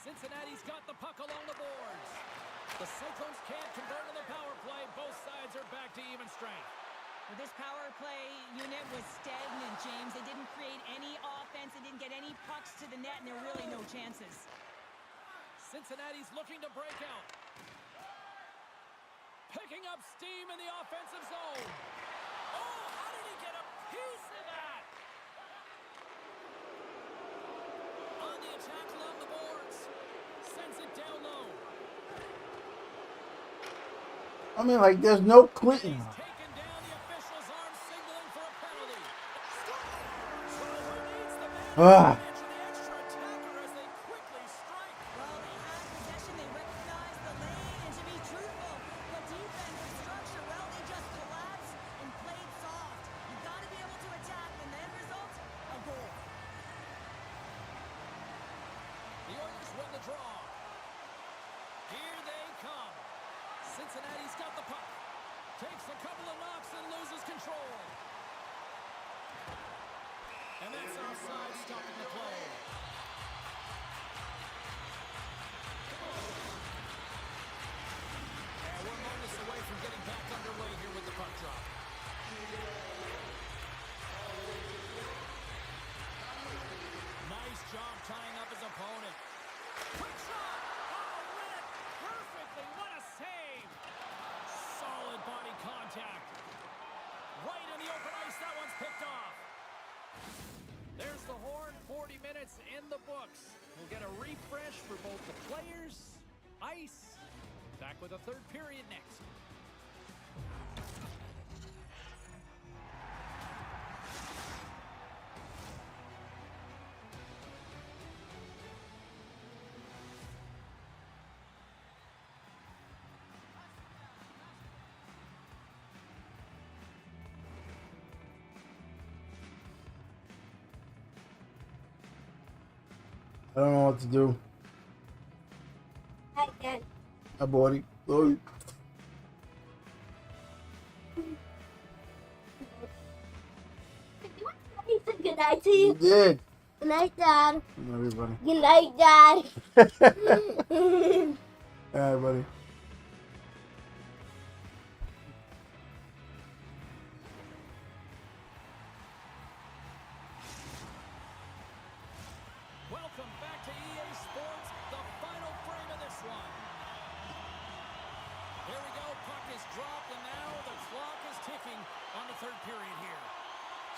Cincinnati's got the puck along the boards. The Cyclones can't convert on the power play. Both sides are back to even strength. Well, this power play unit was stagnant, James. They didn't create any offense. They didn't get any pucks to the net, and there were really no chances. Cincinnati's looking to break out. Picking up steam in the offensive zone. Oh, how did he get a piece of that? On the attack along the boards. Sends it down low. I mean, like, there's no clean. Taken down, the official's arm signaling for a penalty. Who needs the man Ah. advantage of the extra attacker as they quickly strike? Well, they had possession. They recognized the Cincinnati's got the puck. Takes a couple of knocks and loses control. And that's offside, stopping the play. And we're moments away from getting back underway here with the puck drop. Nice job tying up his opponent. Quick shot! Oh, read it perfectly. What a save! Solid body contact. Right in the open ice. That one's picked off. There's the horn. 40 minutes in the books. We'll get a refresh for both the players, ice. Back with a third period next. I don't know what to do. Hi, Dad. Hi, buddy. Love He said good night to you you. did. Good night, Dad. Everybody. Good night, Dad. All right, buddy. Welcome back to EA Sports, the final frame of this one. Here we go, puck is dropped, and now the clock is ticking on the third period here.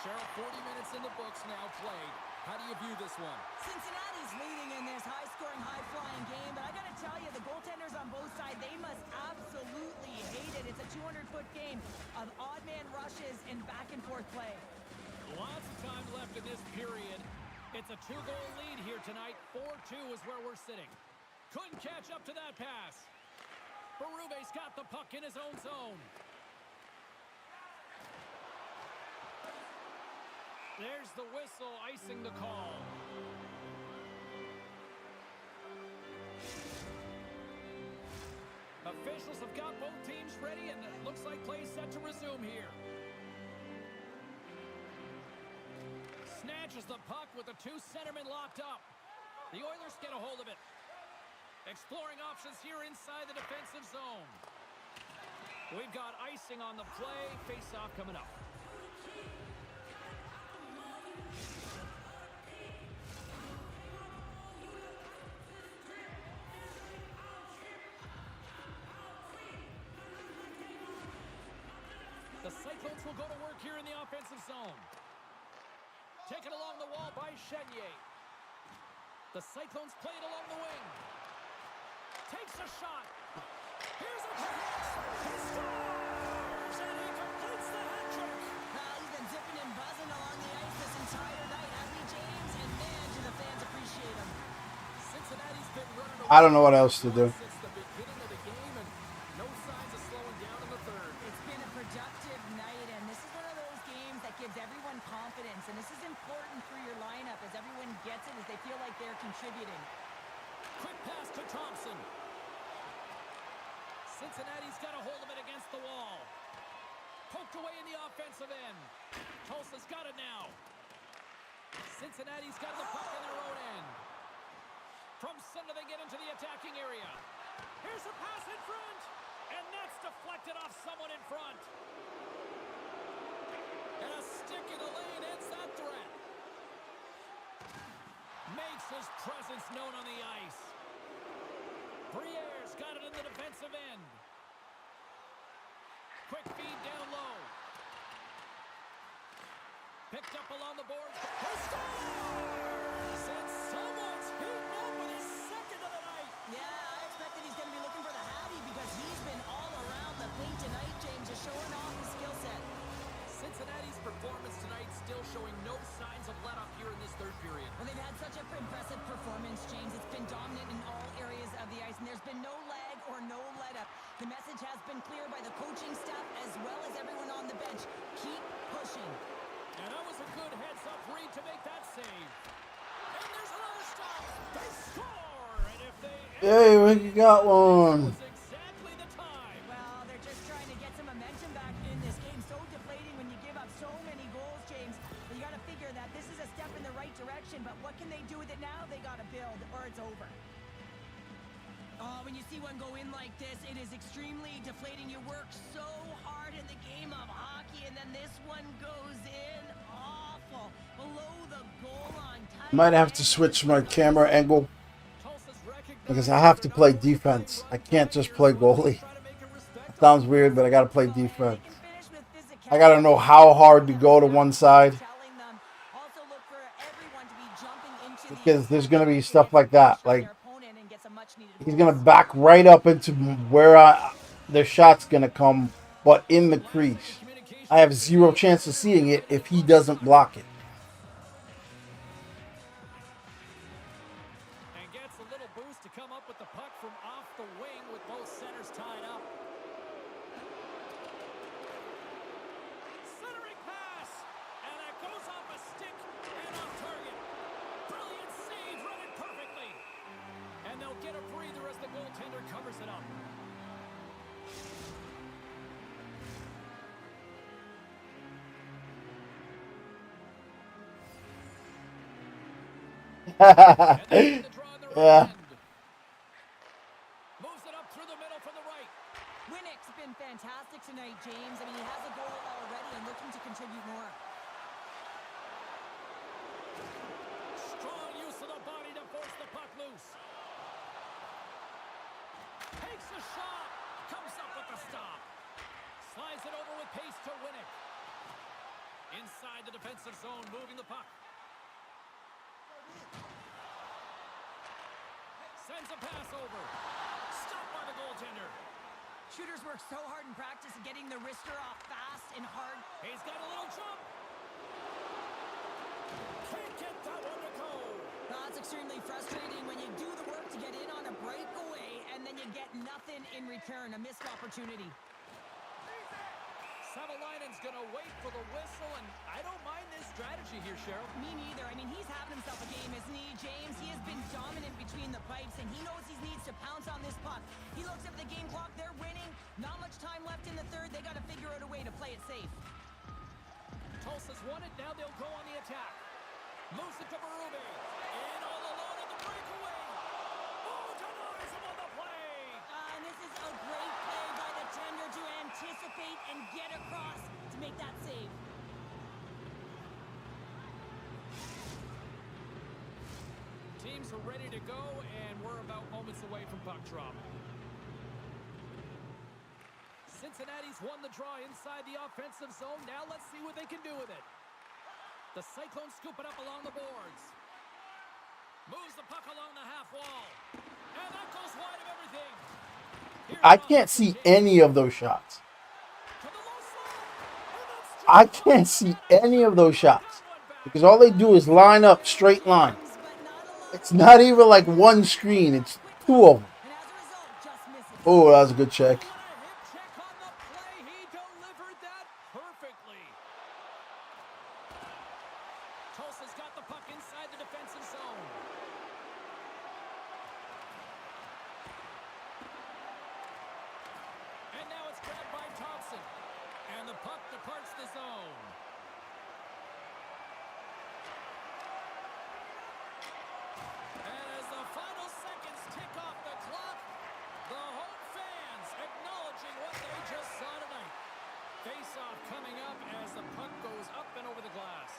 Cheryl, 40 minutes in the books now played. How do you view this one? Cincinnati's leading in this high-scoring, high-flying game, but I got to tell you, the goaltenders on both sides, they must absolutely hate it. It's a 200-foot game of odd-man rushes and back-and-forth play. Lots of time left in this period. It's a two-goal lead here tonight. 4-2 is where we're sitting. Couldn't catch up to that pass. Berube's got the puck in his own zone. There's the whistle, icing the call. Officials have got both teams ready, and it looks like play set to resume here. Snatches the puck with the two centermen locked up. The Oilers get a hold of it. Exploring options here inside the defensive zone. We've got icing on the play. Face-off coming up. The Cyclones will go to work here in the offensive zone. Taken along the wall by Chenier. The Cyclones play it along the wing. Takes a shot. Here's a chance. He scores! And he completes the hat trick. He's been zipping and buzzing along the ice this entire night, hasn't he, James? And man, do the fans appreciate him. Cincinnati's been running away I don't know what else to do. since the beginning of the game, and no signs of slowing down in the third. It's been a productive night, and this is one of those games that gives everyone confidence, and this is important for your lineup as everyone gets it, as they feel like they're contributing. Quick pass to Thompson. Cincinnati's got a hold of it against the wall. Poked away in the offensive end. Tulsa's got it now. Cincinnati's got the puck in their own end. From center they get into the attacking area. Here's a pass in front. And that's deflected off someone in front. And a stick in the lane ends that threat. Makes his presence known on the ice. Briere's got it in the defensive end. Quick feed down low. Picked up along the boards. He scores! And someone's heating up with his second of the night. Yeah, I expect that he's going to be looking for the Hattie because he's been all around the paint tonight, James, just showing off his skill set. Cincinnati's performance tonight still showing no signs of let-up here in this third period. Well, they've had such an impressive performance, James. It's been dominant in all areas of the ice, and there's been no lag or no let-up. The message has been clear by the coaching staff as well as everyone on the bench. Keep pushing. And that was a good heads-up read to make that save. And there's another stop. They score! And if they... Hey, we got one. That was exactly the time. Well, go in like this, it is extremely deflating. You work so hard in the game of hockey, and then this one goes in awful. Below the goal line. Might have to switch my camera angle Tulsa's recognized because I have to play they're not going to defense. run I can't just players play well. goalie. Try to make it respectable. Sounds weird, but I gotta play defense. They can finish with physicality. I gotta know how hard to go to one side Telling them. Also look for everyone to be jumping into the because there's gonna be attack stuff like that. on Like their opponent and gets a much-needed he's boost. gonna back right up into where the shot's gonna come, but in the crease. I have zero chance of seeing it if he doesn't block it. And gets a little boost to come up with the puck from off the wing with both centers tied up. Centering pass, and that goes off a stick and off target. Brilliant save, read it perfectly. And they'll get a breather as the goaltender covers it up. Yeah. Moves it up through the middle from the right. Winnick's been fantastic tonight, James. I mean, he has a goal already and looking to contribute more. Strong use of the body to force the puck loose. Takes a shot. Comes up with the stop. Slides it over with pace to Winnick. Inside the defensive zone, moving the puck. Sends a pass over. Stopped by the goaltender. Shooters work so hard in practice at getting the wrister off fast and hard. He's got a little jump. Can't get that one to go. That's extremely frustrating when you do the work to get in on a breakaway and then you get nothing in return. A missed opportunity. Savalainen's going to wait for the whistle, and I don't mind this strategy here, Cheryl. Me neither. I mean, he's having himself a game, isn't he, James? He has been dominant between the pipes, and he knows he needs to pounce on this puck. He looks at the game clock. They're winning. Not much time left in the third. They got to figure out a way to play it safe. Tulsa's won it. Now they'll go on the attack. Moves it to Berube. In all alone on the breakaway. Oh, denies him on the play. And this is a great play by the tender to anticipate and get across to make that save. Teams are ready to go, and we're about moments away from puck drop. Cincinnati's won the draw inside the offensive zone. Now let's see what they can do with it. The Cyclones scoop it up along the boards. Moves the puck along the half wall. And that goes wide of everything. Here's I the can't see any of those shots. to the low slot. And that's I can't see any of those shots because all they do is line up straight line. But not a lot. It's not even like one screen. It's two of them. And as a result, just misses. Oh, that was a good check. What a hip check on the play. He delivered that perfectly. Tulsa's got the puck inside the defensive zone. And now it's grabbed by Thompson. And the puck departs the zone. And as the final seconds tick off the clock, the home fans acknowledging what they just saw tonight. Face-off coming up as the puck goes up and over the glass.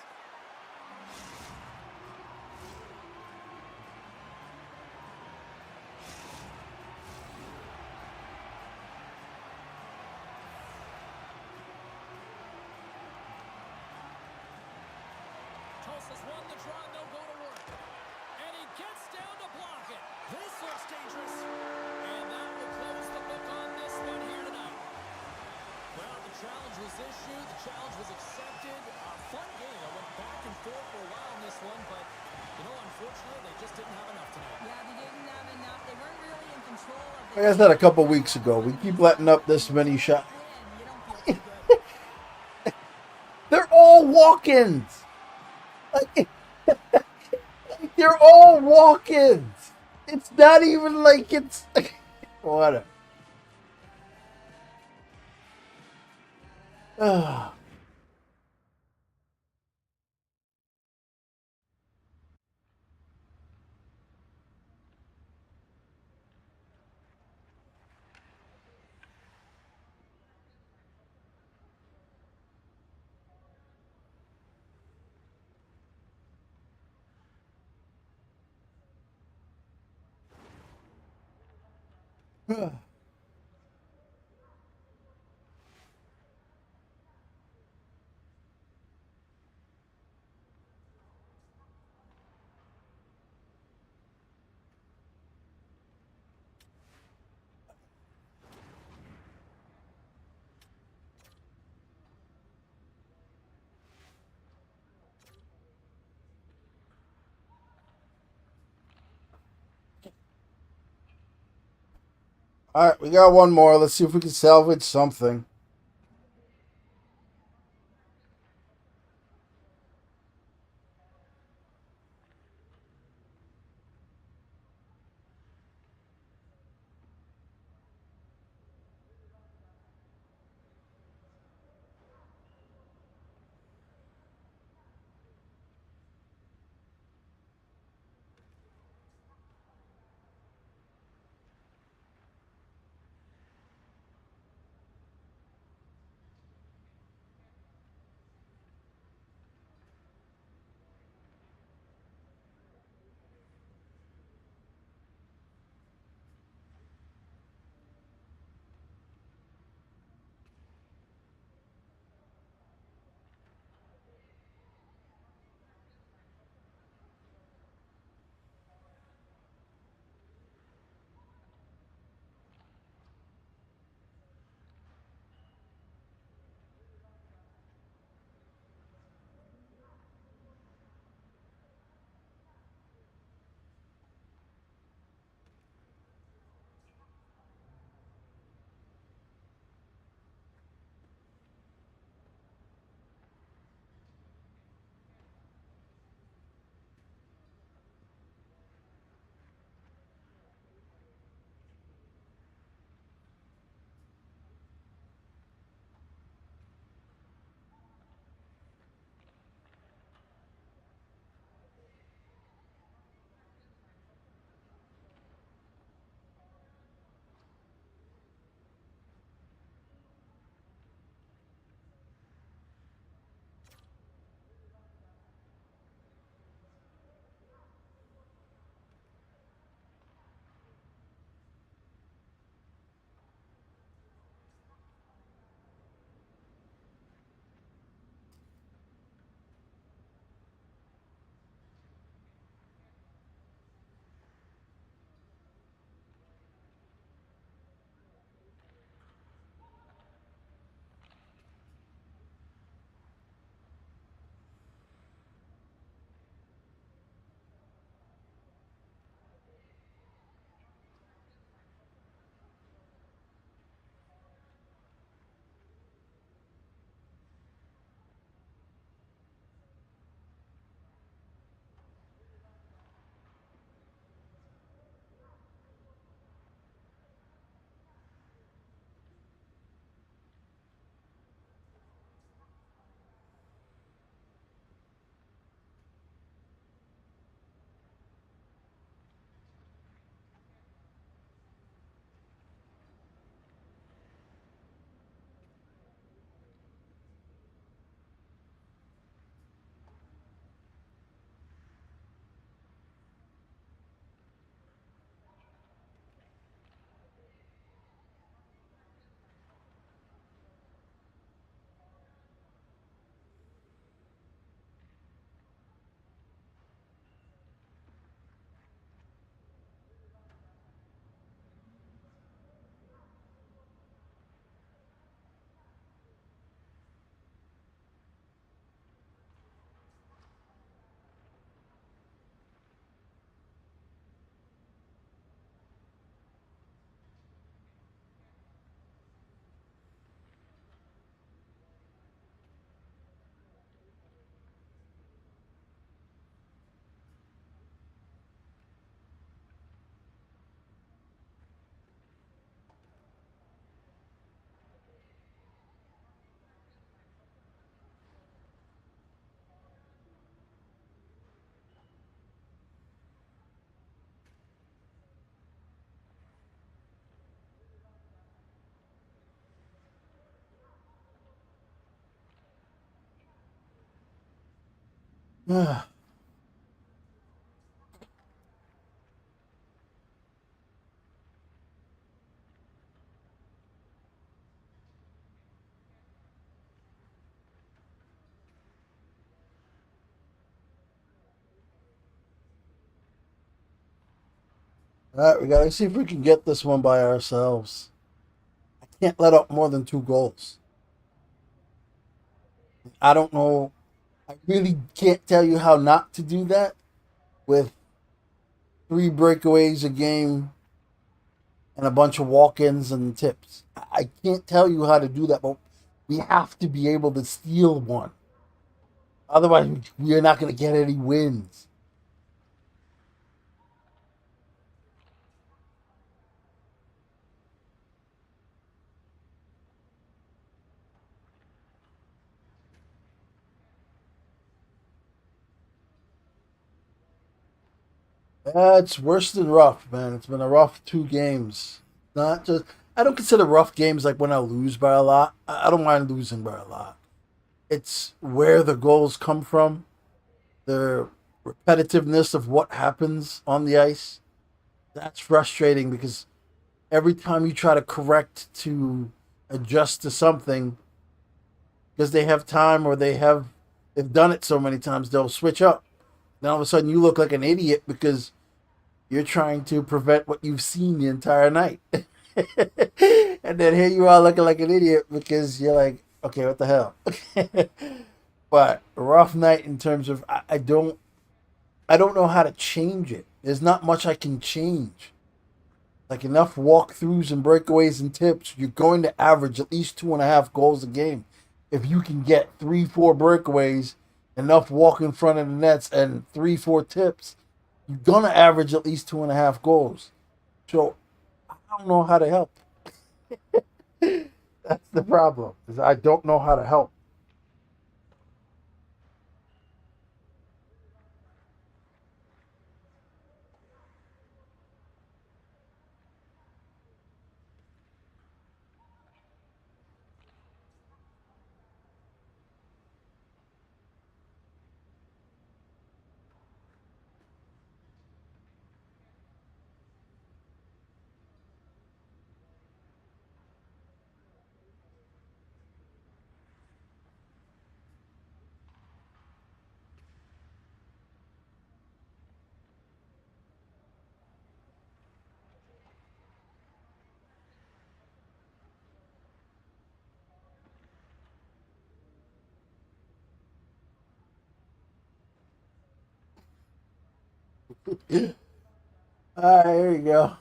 Tulsa's won the draw, and they'll go to work. And he gets down to block it. This looks dangerous. And that will close the book on this one here tonight. Well, the challenge was issued. The challenge was accepted. A fun game. I went back and forth for a while on this one, but, you know, unfortunately, they just didn't have enough tonight. Yeah, they didn't have enough. They weren't really in control of the Like I said a couple weeks ago, we keep letting up this many shots. win. You don't feel too good. They're all walk-ins. Like, they're all walk-ins. It's not even like it's whatever. Ugh. All right, we got one more. Let's see if we can salvage something. All right, we gotta see if we can get this one by ourselves. I can't let up more than 2 goals. I don't know. I really can't tell you how not to do that with 3 breakaways a game and a bunch of walk-ins and tips. I can't tell you how to do that, but we have to be able to steal one. Otherwise, we are not going to get any wins. It's worse than rough, man. It's been a rough 2 games. Not just. I don't consider rough games like when I lose by a lot. I don't mind losing by a lot. It's where the goals come from, the repetitiveness of what happens on the ice. That's frustrating because every time you try to correct to adjust to something, because they have time or they've done it so many times, they'll switch up. Then all of a sudden you look like an idiot because you're trying to prevent what you've seen the entire night. And then here you are looking like an idiot because you're like, okay, what the hell? But a rough night in terms of I don't know how to change it. There's not much I can change. Like enough walkthroughs and breakaways and tips, you're going to average at least 2.5 goals a game. If you can get 3, 4 breakaways, enough walk in front of the nets, and 3, 4 tips, you're gonna average at least 2.5 goals. So I don't know how to help. That's the problem. Is I don't know how to help. All right, here you go.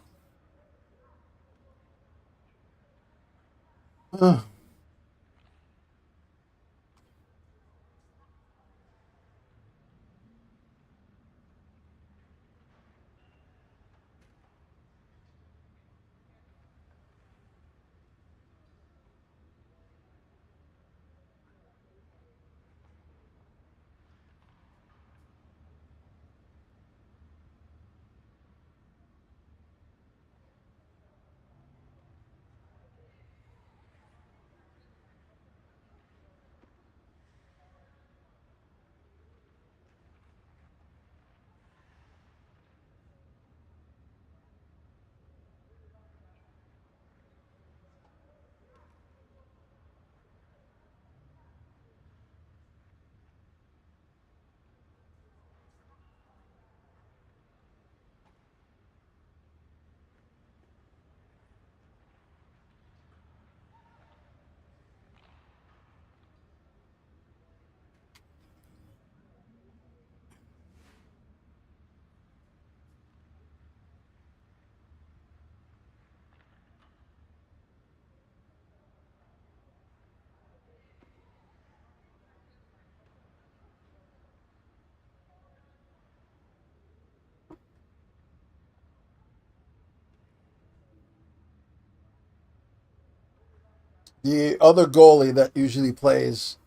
The other goalie that usually plays,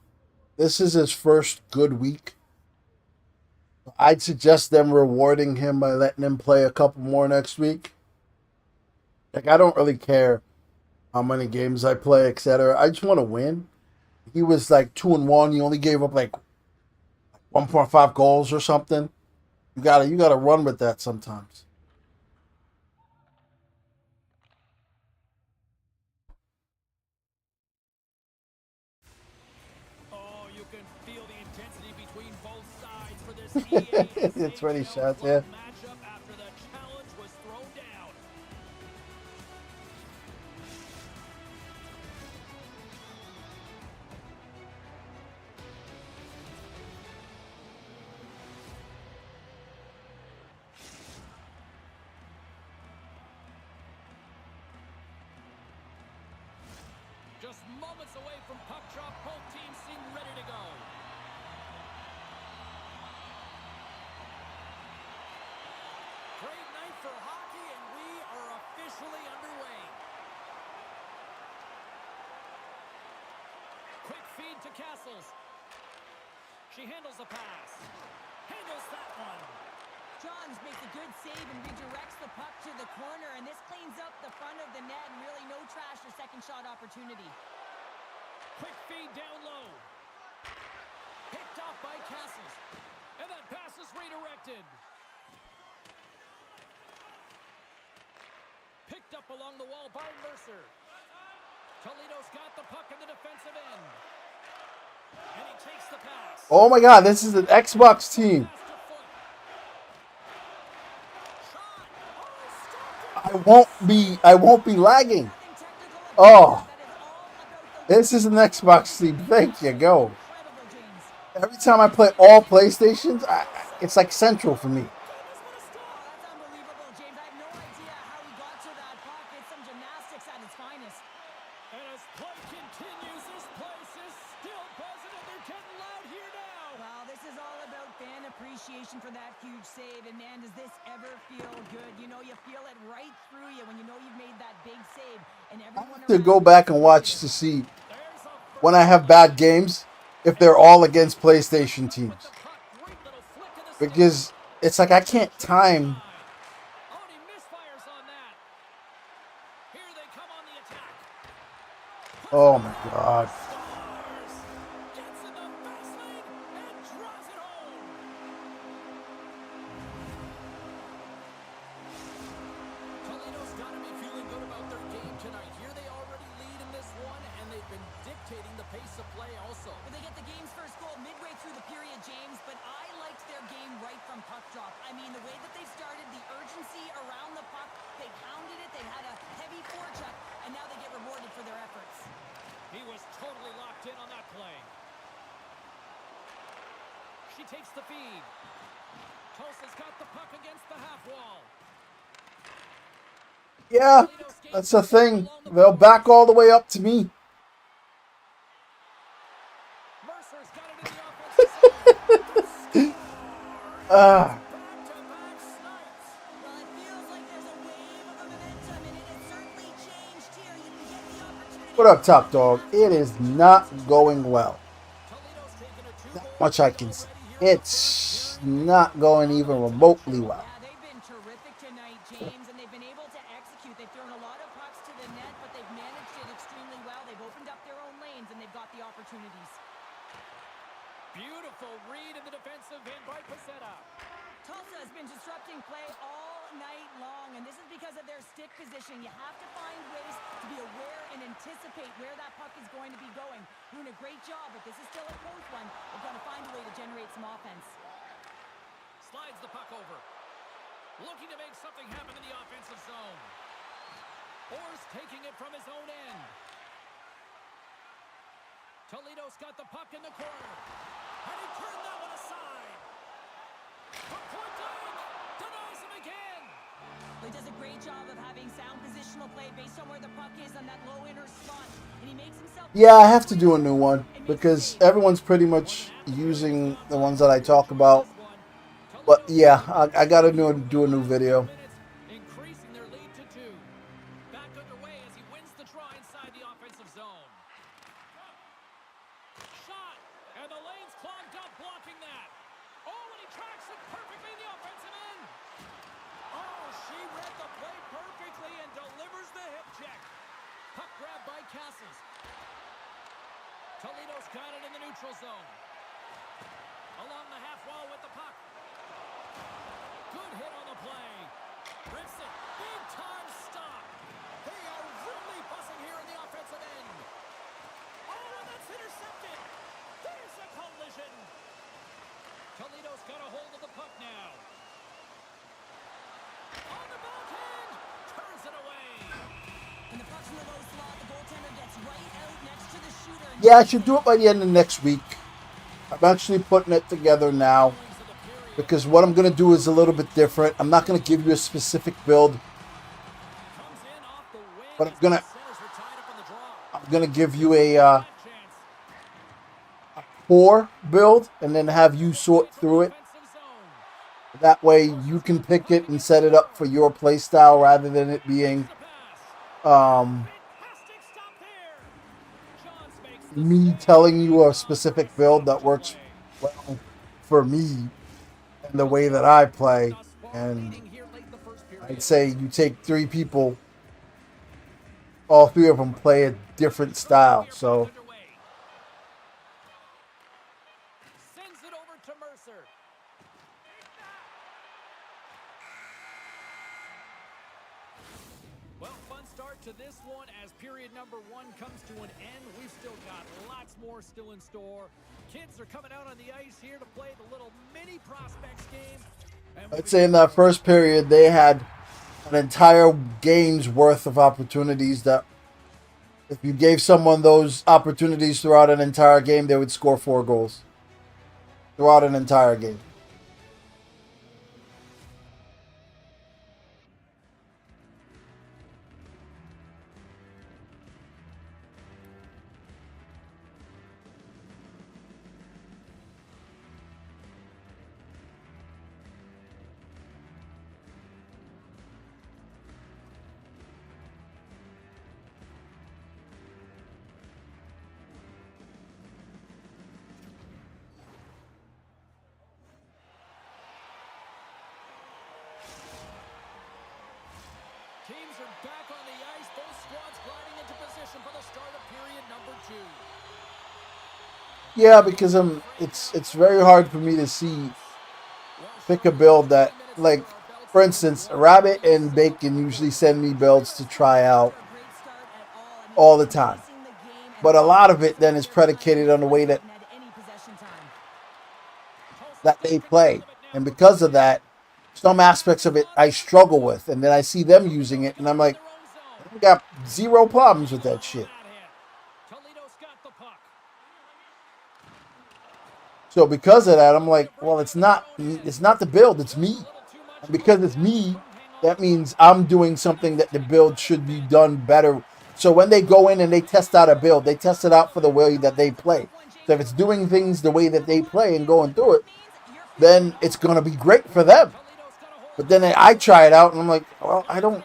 this is his first good week. I'd suggest them rewarding him by letting him play a couple more next week. Like I don't really care how many games I play, etc. I just want to win. He was like 2-1. He only gave up like 1.5 goals or something. You gotta run with that sometimes. Oh, you can feel the intensity between both sides for this EA The 20 shots, yeah. matchup after the challenge was thrown down. Just moments away from puck drop, both teams seem ready to go. Great night for hockey, and we are officially underway. Quick feed to Castles. She handles the pass. Handles that one. Johns makes a good save and redirects the puck to the corner, and this cleans up the front of the net, and really no trash or second shot opportunity. Quick feed down low. Picked off by Castles. And that pass is redirected. Picked up along the wall by Mercer. Toledo's got the puck in the defensive end. And he takes the pass. Oh my God, this is an Xbox team. I won't be lagging. Oh, this is an Xbox team. Thank you. Go. Every time I play all PlayStations, it's like central for me. That's unbelievable, James. I have no idea how he got to that puck. It's some gymnastics at its finest. And as play continues, this place is still buzzing, and they're getting loud here now. Well, this is all about fan appreciation for that huge save. And man, does this ever feel good? You know, you feel it right through you when you know you've made that big save. And everyone To go back and watch to see when I have bad games, if they're all against PlayStation teams. Because it's like I can't time. Oh, and he misfires on that. Here they come on the attack. Oh my God. Stars. Gets in the fast lane and drives it home. Toledo's got to be feeling good about their game tonight. Here they already lead in this one, and they've been dictating the pace of play also. Well, they get the game's first goal midway through the period, James, but I liked their game right from puck drop. I mean, the way that they started, the urgency around the puck, they pounded it, they had a heavy forecheck, and now they get rewarded for their efforts. He was totally locked in on that play. She takes the feed. Tulsa's got the puck against the half wall. Yeah, that's the thing. They'll back all the way up to me. Mercer's got it in the offensive zone. Back-to-back snipes. Well, it feels like there's a wave of momentum, and it has certainly changed here. You can get the opportunity. What up, Top Dog? It is not going well. Toledo's taken a That two-goal much I lead can see. already here. It's not going even remotely well. Yeah, they've been terrific tonight, James, and they've been able to execute. They've thrown a lot of pucks to the net, but they've managed it extremely well. They've opened up their own lanes, and they've got the opportunities. Beautiful read in the defensive end by Pacetta. Tulsa has been disrupting play all night long, and this is because of their stick position. You have to find ways to be aware and anticipate where that puck is going to be going. Doing a great job, but this is still a close one. They've got to find a way to generate some offense. Slides the puck over. Looking to make something happen in the offensive zone. Orr's taking it from his own end. Toledo's got the puck in the corner. And he turned that one aside. From point blank. Denies him again. He does a great job of having sound positional play based on where the puck is on that low inner slot. And he makes himself... Yeah, I have to do a new one because everyone's pretty much using the ones that I talk about. But yeah, I gotta do a new video. Increasing their lead to 2. Back underway as he wins the draw inside the offensive zone. Shot, and the lane's clogged up, blocking that. Oh, and he tracks it perfectly in the offensive end. Oh, she read the play perfectly and delivers the hip check. Puck grab by Castles. Toledo's got it in the neutral zone. Along the half wall with the puck. Good hit on the play. Rips it. Big time stop. They are really buzzing here in the offensive end. Oh, and that's intercepted. There's a collision. Toledo's got a hold of the puck now. On the backhand. Turns it away. And the puck's in the low slot. The goaltender gets right out next to the shooter. Yeah, I should do it by the end of next week. I'm actually putting it together now because what I'm going to do is a little bit different. I'm not going to give you a specific build, Comes in off the wing. but I'm gonna give you a That chance. poor build and then have you sort through it. Defensive zone. That way you can pick it and set it up for your play style rather than it being The pass. um, Fantastic stop there. Johns makes the me save. telling you a Draws the specific build that stoppage works play. well for me and the way that I play. Thus far And leading here late in the first I'd period. say you take 3 people, all 3 of them play a different style. Here, back So underway. Sends it over to Mercer. Well, fun start to this one as period number 1 comes to an end. We've still got lots more still in store. Kids are coming out on the ice here to play the little mini prospects game. And we'll I'd be say in back that first period, they had an entire game's worth of opportunities that if you gave someone those opportunities throughout an entire game, they would score 4 goals throughout an entire game. Teams are back on the ice. Both squads gliding into position for the start of period number 2. Yeah, because it's very hard for me to see pick a build that, like, for instance, Rabbit and Bacon usually send me builds to try out all the time. But a lot of it then is predicated on the way that they play. And because of that, some aspects of it I struggle with. And then I see them using it and I'm like, I got 0 problems with that shit. Toledo's got the puck. So because of that, I'm like, well, it's not the build, it's me. And because it's me, that means I'm doing something that the build should be done better. So when they go in and they test out a build, they test it out for the way that they play. So if it's doing things the way that they play and going through it, then it's going to be great for them. But then I try it out and I'm like, well, I don't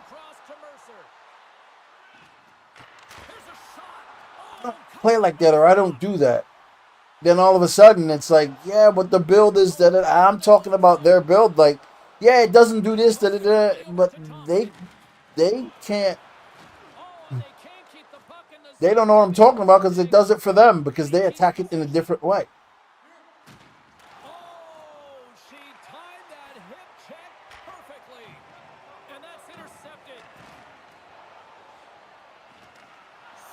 play like that, or I don't do that. Then all of a sudden it's like, yeah, but the build is that I'm talking about their build. Like, yeah, it doesn't do this, but they can't. They don't know what I'm talking about because it does it for them because they attack it in a different way. Oh, she timed that hip check perfectly. And that's intercepted.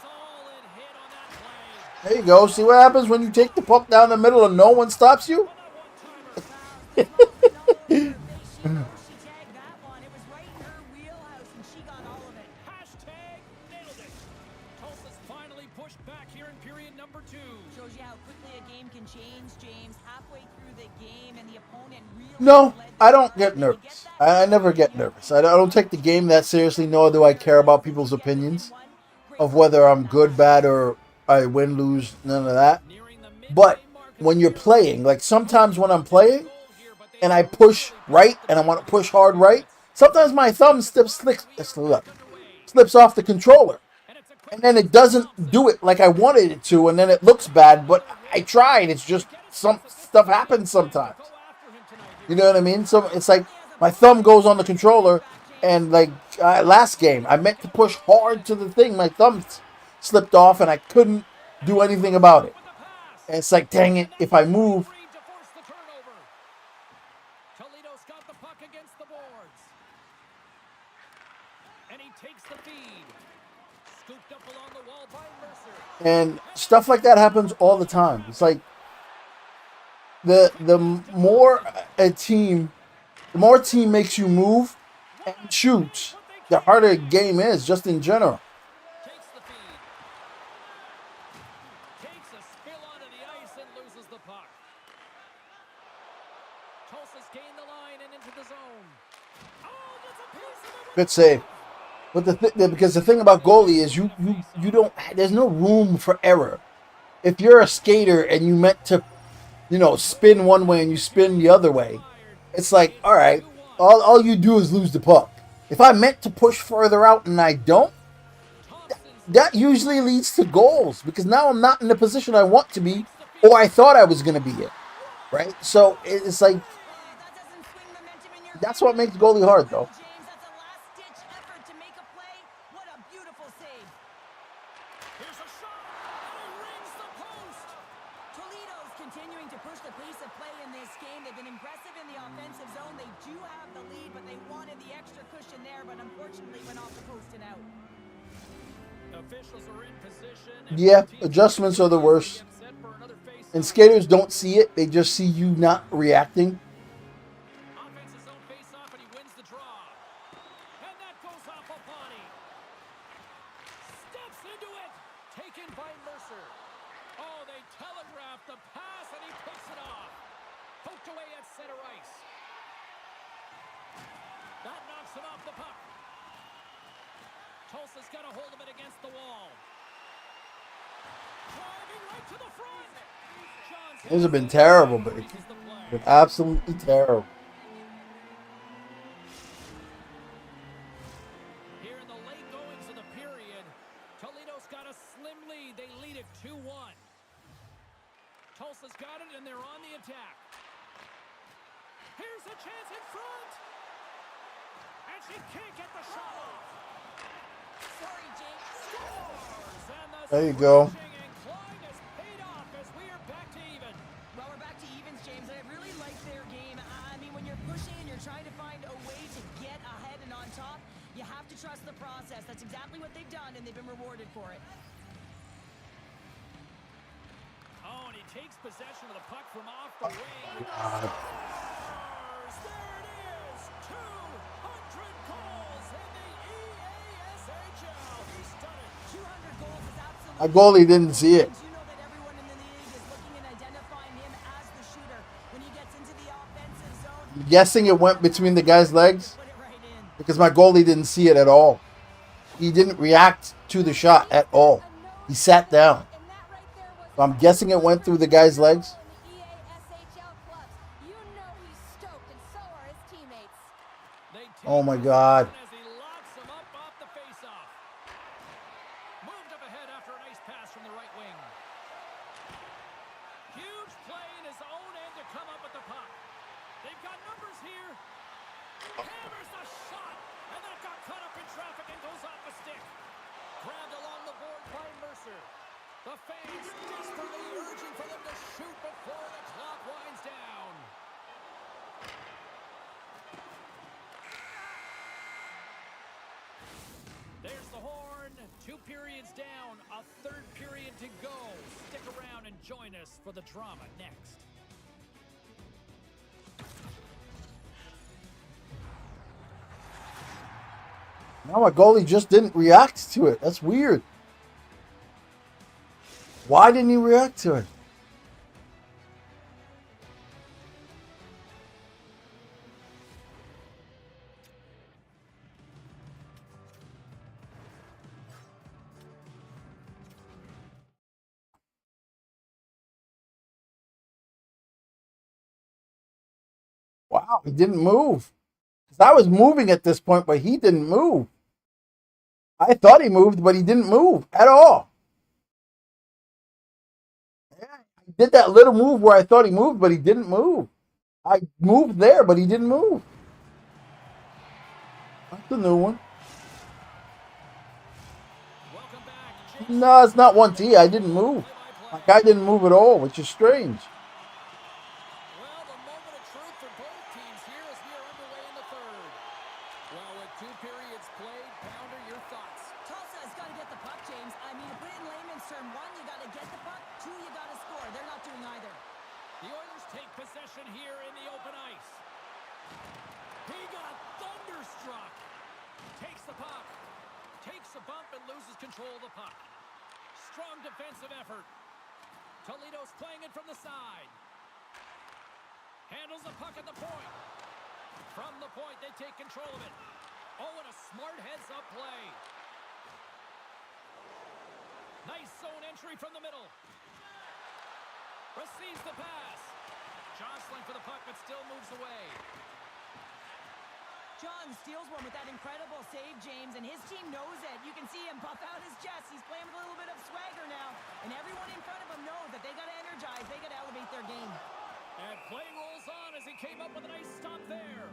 Solid hit on that play. There you go. See what happens when you take the puck down the middle and no one stops you? Hashtag nailed it. Tulsa's finally pushed back here in period number 2. Shows you how quickly a game can change, James. Halfway through the game and the opponent really No, led I don't get nervous. I never get nervous. I don't take the game that seriously, nor do I care about people's opinions of whether I'm good, bad, or I win, lose, none of that. But when you're playing, like sometimes when I'm playing and I push right and I want to push hard right, sometimes my thumb slips off the controller. And then it doesn't do it like I wanted it to, and then it looks bad, but I tried. It's just some stuff happens sometimes. You know what I mean? So it's like my thumb goes on the controller, and like last game, I meant to push hard to the thing. My thumb slipped off, and I couldn't do anything about it. And it's like, dang it, if I move. Toledo's got the puck against the boards. And he takes the feed. Scooped up along the wall by Mercer. And stuff like that happens all the time. It's like the more a team makes you move and shoot, the harder a game is, just in general. Takes the feed. Takes a spill onto the ice and loses the puck. Tulsa's gained the line and into the zone. Oh, gets a piece of it. Good save. But because the thing about goalie is you don't, there's no room for error. If you're a skater and you meant to, spin one way and you spin the other way, it's like, all right, all you do is lose the puck. If I meant to push further out and I don't, that usually leads to goals because now I'm not in the position I want to be or I thought I was going to be in, right? So it's like, That doesn't swing momentum in your that's what favor. makes goalie hard, though. James, that's a last-ditch effort to make a play. What a beautiful save. Here's a shot, and he rings the post. Toledo's continuing to push the pace of play in this game. They've been aggressive in the offensive zone. They do have the lead, but they wanted the extra cushion there, but unfortunately went off the post and out. Officials are in position. Yeah, adjustments are the worst. And skaters don't see it. They just see you not reacting. Offense's own face-off, and he wins the draw. And that goes off a body. Steps into it. Taken by Mercer. Oh, they telegraphed the pass, and he picks it off. Poked away at center ice. That knocks him off the puck. Tulsa's got a hold of it against the wall. Driving right to the front. These have been terrible, but it's been absolutely terrible. Here in the late goings of the period, Toledo's got a slim lead. They lead it 2-1. Tulsa's got it, and they're on the attack. Here's a chance in front. And she can't get the shot off. Sorry, Jake. Scores! And the There you go. switching and clawing has paid off as we are back to even. Well, we're back to evens, James, and I really like their game. I mean, when you're pushing and you're trying to find a way to get ahead and on top, you have to trust the process. That's exactly what they've done, and they've been rewarded for it. Oh, and he takes possession of the puck from off the wing. God. Scores! There it is! 200 goals in the EASHL. He's done it. 200 goals is absolutely... My goalie didn't see it. You know that everyone in the league is looking and identifying him as the shooter. When he gets into the offensive zone, I'm guessing it went between the guy's legs put it right in. because my goalie didn't see it at all. He didn't react to the shot at all. He sat down. And that right there was So I'm guessing it went through the guy's legs. in the EASHL clubs. You know he's stoked, and so are his teammates. They take Oh my God. possession as he locks him up off the faceoff. Moved up ahead after a nice pass from the right wing. Huge play in his own end to come up with the puck. They've got numbers here. Hammers the shot, and that got caught up in traffic and goes off a stick. Grabbed along the board by Mercer. The fans desperately urging for them to shoot before the clock winds down. There's the horn. 2 periods down. A third period to go. Stick around and join us for the drama next. Now my goalie just didn't react to it. That's weird. Why didn't he react to it? Wow, he didn't move. 'Cause I was moving at this point, but he didn't move. I thought he moved, but he didn't move at all. Yeah, he did that little move where I thought he moved, but he didn't move. I moved there, but he didn't move. That's a new one. Welcome back, Jake. No, it's not 1T. I didn't move. My guy didn't move at all, which is strange. Well, the moment of truth for both teams here as we are underway in the third. Well, with 2 periods played, Pounder, your thoughts? Tulsa's got to get the puck, James. I mean, to put it in layman's term, 1, you got to get the puck. 2, you got to score. They're not doing either. The Oilers take possession here in the open ice. He got thunderstruck. Takes the puck. Takes a bump and loses control of the puck. Strong defensive effort. Toledo's playing it from the side. Handles the puck at the point. From the point, they take control of it. Oh, and a smart heads-up play. Nice zone entry from the middle. Receives the pass. Jostling for the puck, but still moves away. John steals one with that incredible save, James, and his team knows it. You can see him puff out his chest. He's playing with a little bit of swagger now. And everyone in front of him knows that they got to energize. They got to elevate their game. And play rolls on as he came up with a nice stop there.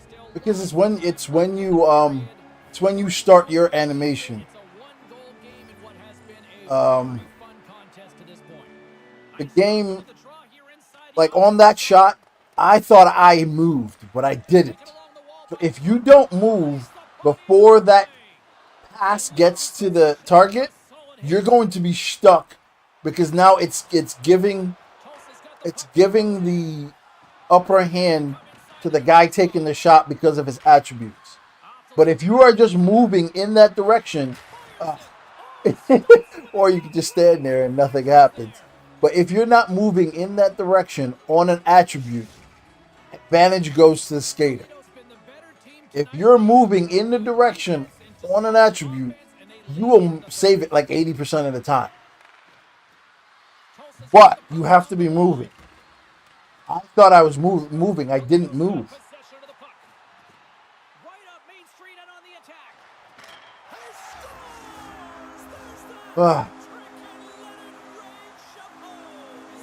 Still Because it's when you start your animation. it's a one-goal game in what has been a Um, very fun contest to this point. the Nice game, with the draw here inside the like open on that shot, I thought I moved, but I didn't. get along the wall So by if you don't move before that pass gets to the target, you're going to be stuck because now it's giving the upper hand to the guy taking the shot because of his attributes. But if you are just moving in that direction, or you can just stand there and nothing happens. But if you're not moving in that direction on an attribute, advantage goes to the skater. If you're moving in the direction on an attribute, you will save it like 80% of the time. But you have to be moving. I thought I was moving. I didn't move. possession of the puck. Right up Main Street and on the attack. He scores! There's the Ah, trick and let it rain, Chapeau.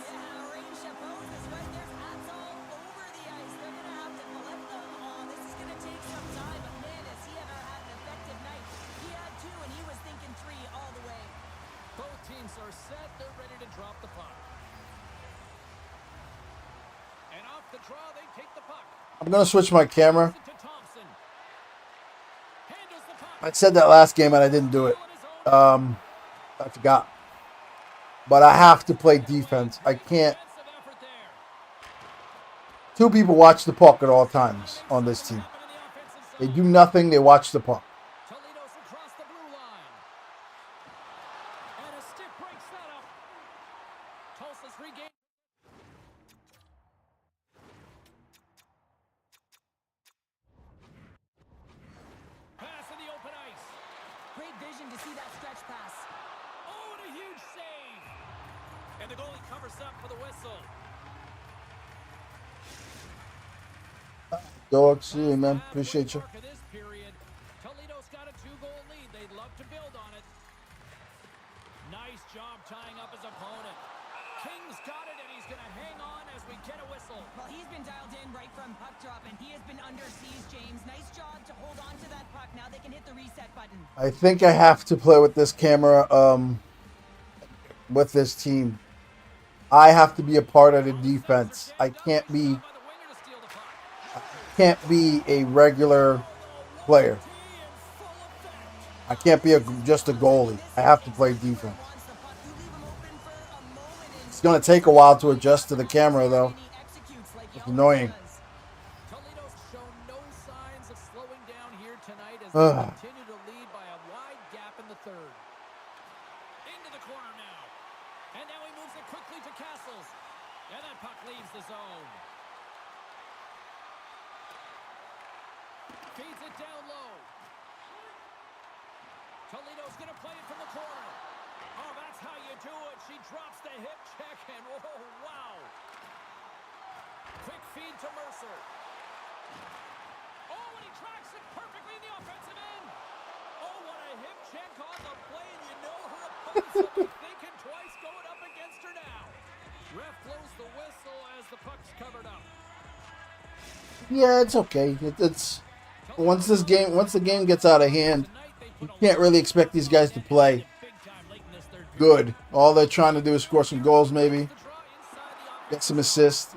Yeah, Rain Chapeau is right. There's hats all over the ice. They're going to have to collect them. Oh, this is going to take some time. But man, has he ever had an effective night. He had 2, and he was thinking 3 all the way. Both teams are set. They're ready to drop the puck. And off the draw, they take the puck. I'm going to switch my camera. To Thompson. Handles the puck. I said that last game and I didn't do it. On his own I forgot. But I have to play defense. I can't. defensive effort there. 2 people watch the puck at all times on this team. Happen in the offensive They zone. do nothing. They watch the puck. Toledo's across the blue line. And a stick breaks that up. Tulsa's regained. Pass in the open ice. Great vision to see that stretch pass. Oh, and a huge save. And the goalie covers up for the whistle. Dog, see you, man. Appreciate you. Mark of this period. Toledo's got a 2-goal lead. They'd love to build on it. Nice job tying up his opponent. King's got it, and he's going to hang on as we get a whistle. Well, he's been dialed in right from puck drop, and he has been under siege, James. Nice job to hold on to that puck. Now they can hit the reset button. I think I have to play with this camera with this team. I have to be a part of the defense. I can't be By the winger to steal the puck. a regular player. I can't be just a goalie. I have to play defense. Wants the puck. You leave him open for a moment, and It's going to take a while to adjust to the camera, though. and he executes like he It's always annoying. does. Toledo's shown no signs of slowing down here tonight as Ugh. they continue to lead by a wide gap in the third. Into the corner now. And now he moves it quickly to Castles. And that puck leaves the zone. Feeds it down low. Toledo's going to play it from the corner. Oh, that's how you do it. She drops the hip check and, oh, wow. Quick feed to Mercer. Oh, and he tracks it perfectly in the offensive end. Oh, what a hip check on the play, and you know her opponent's will be thinking twice going up against her now. Ref blows the whistle as the puck's covered up. Yeah, it's okay. It's once the game gets out of hand, you can't really expect these guys to play Big time late in this third period. good. All they're trying to do is score some goals, maybe The draw inside the get some assists.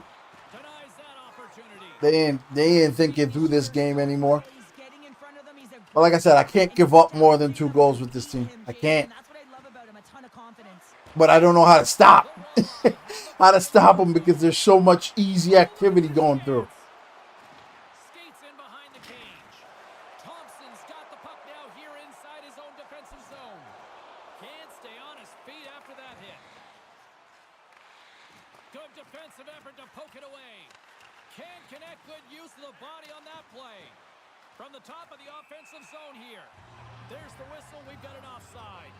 denies that opportunity. They ain't thinking through this game anymore. He's getting in front of them. He's a But like I said, I can't give up more than 2 goals with this team. I can't. And that's what I love about him, a ton of confidence. But I don't know how to stop. How to stop them because there's so much easy activity going through. Skates in behind the cage. Thompson's got the puck now here inside his own defensive zone. Can't stay on his feet after that hit. Good defensive effort to poke it away. Can't connect. Good use of the body on that play. From the top of the offensive zone here. There's the whistle. We've got an offside.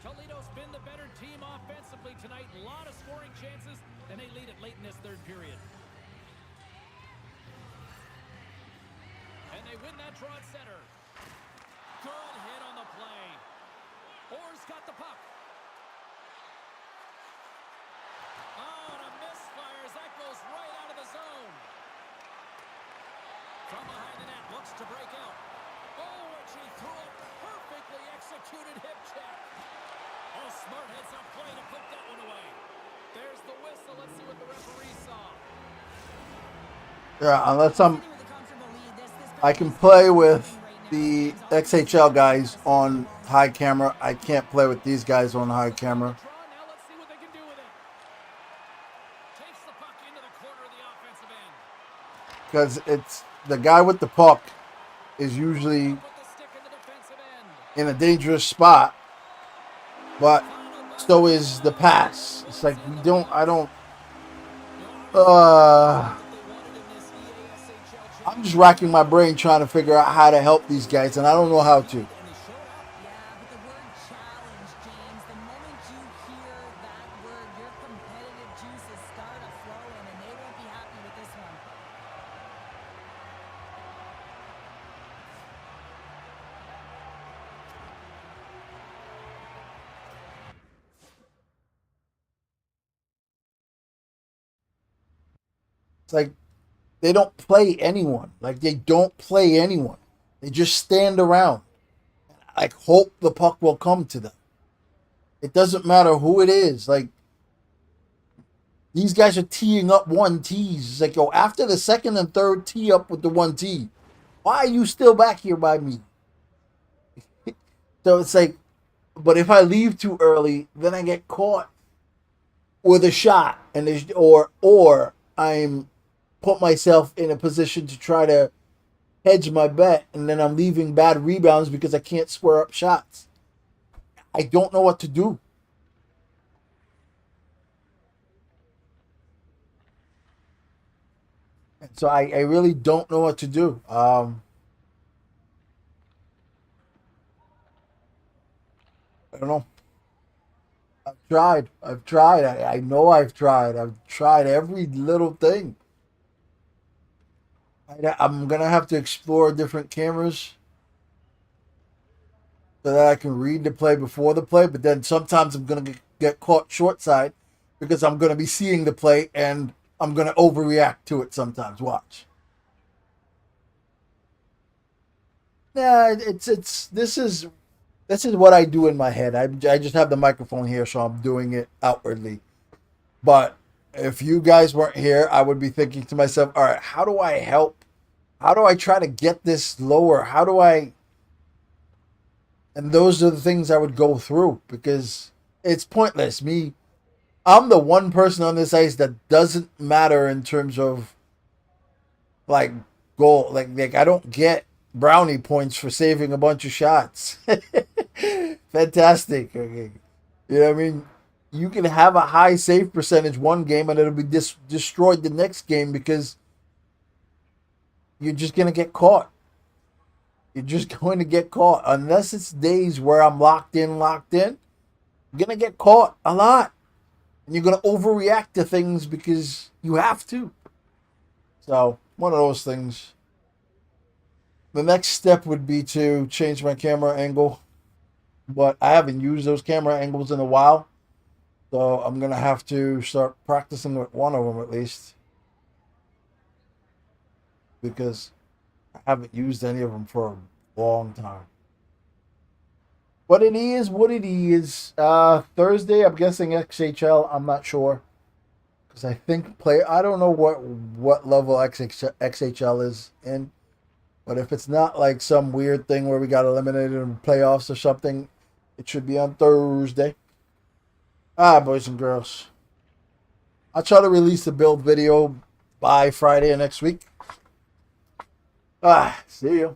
Toledo's been the better team offensively tonight. A lot of scoring chances, and they lead it late in this third period. And they win that draw at center. Good hit on the play. Orr's got the puck. Oh, and a misfire as that goes right out of the zone. From behind the net, looks to break out. Oh, and she threw a perfectly executed hip check. Oh, smart heads-up play to put that one away. There's the whistle. Let's see what the referee saw. Yeah, unless I can play with the XHL guys on high camera. I can't play with these guys on high camera. Now let's see what they can do with it. Takes the puck into the corner of the offensive end. Because it's the guy with the puck is usually Put the stick in the defensive end. in a dangerous spot, but so is the pass. It's like I'm just racking my brain trying to figure out how to help these guys, and I don't know how to. Yeah, but the word challenge, James, the moment you hear that word, your competitive juices start to flow in, and they won't be happy with this one. It's like they don't play anyone. Like they don't play anyone. They just stand around. Like hope the puck will come to them. It doesn't matter who it is. Like these guys are teeing up 1-Ts. It's like, yo, after the second and third tee up with the 1-T, why are you still back here by me? So it's like, but if I leave too early, then I get caught with a shot, and or I'm put myself in a position to try to hedge my bet, and then I'm leaving bad rebounds because I can't square up shots. I don't know what to do. And so I really don't know what to do. I don't know. I've tried. I know I've tried. I've tried every little thing. I'm going to have to explore different cameras so that I can read the play before the play. But then sometimes I'm going to get caught short side because I'm going to be seeing the play and I'm going to overreact to it sometimes. Watch. Yeah, this is what I do in my head. I just have the microphone here, so I'm doing it outwardly. But if you guys weren't here, I would be thinking to myself, all right, how do I help? How do I try to get this lower? How do I... And those are the things I would go through because it's pointless. I'm the one person on this ice that doesn't matter in terms of like goal. Like I don't get brownie points for saving a bunch of shots. Fantastic. Okay. You know what I mean? You can have a high save percentage one game and it'll be destroyed the next game because you're just going to get caught. You're just going to get caught. Unless it's days where I'm locked in, you're going to get caught a lot. And you're going to overreact to things because you have to. So, one of those things. The next step would be to change my camera angle. But I haven't used those camera angles in a while. So, I'm going to have to start practicing with one of them at least. Because I haven't used any of them for a long time. But it is what it is. Thursday, I'm guessing XHL. I'm not sure. Because I think I don't know what level XHL is in. But if it's not like some weird thing where we got eliminated in playoffs or something, it should be on Thursday. Boys and girls. I'll try to release the build video by Friday of next week. See you.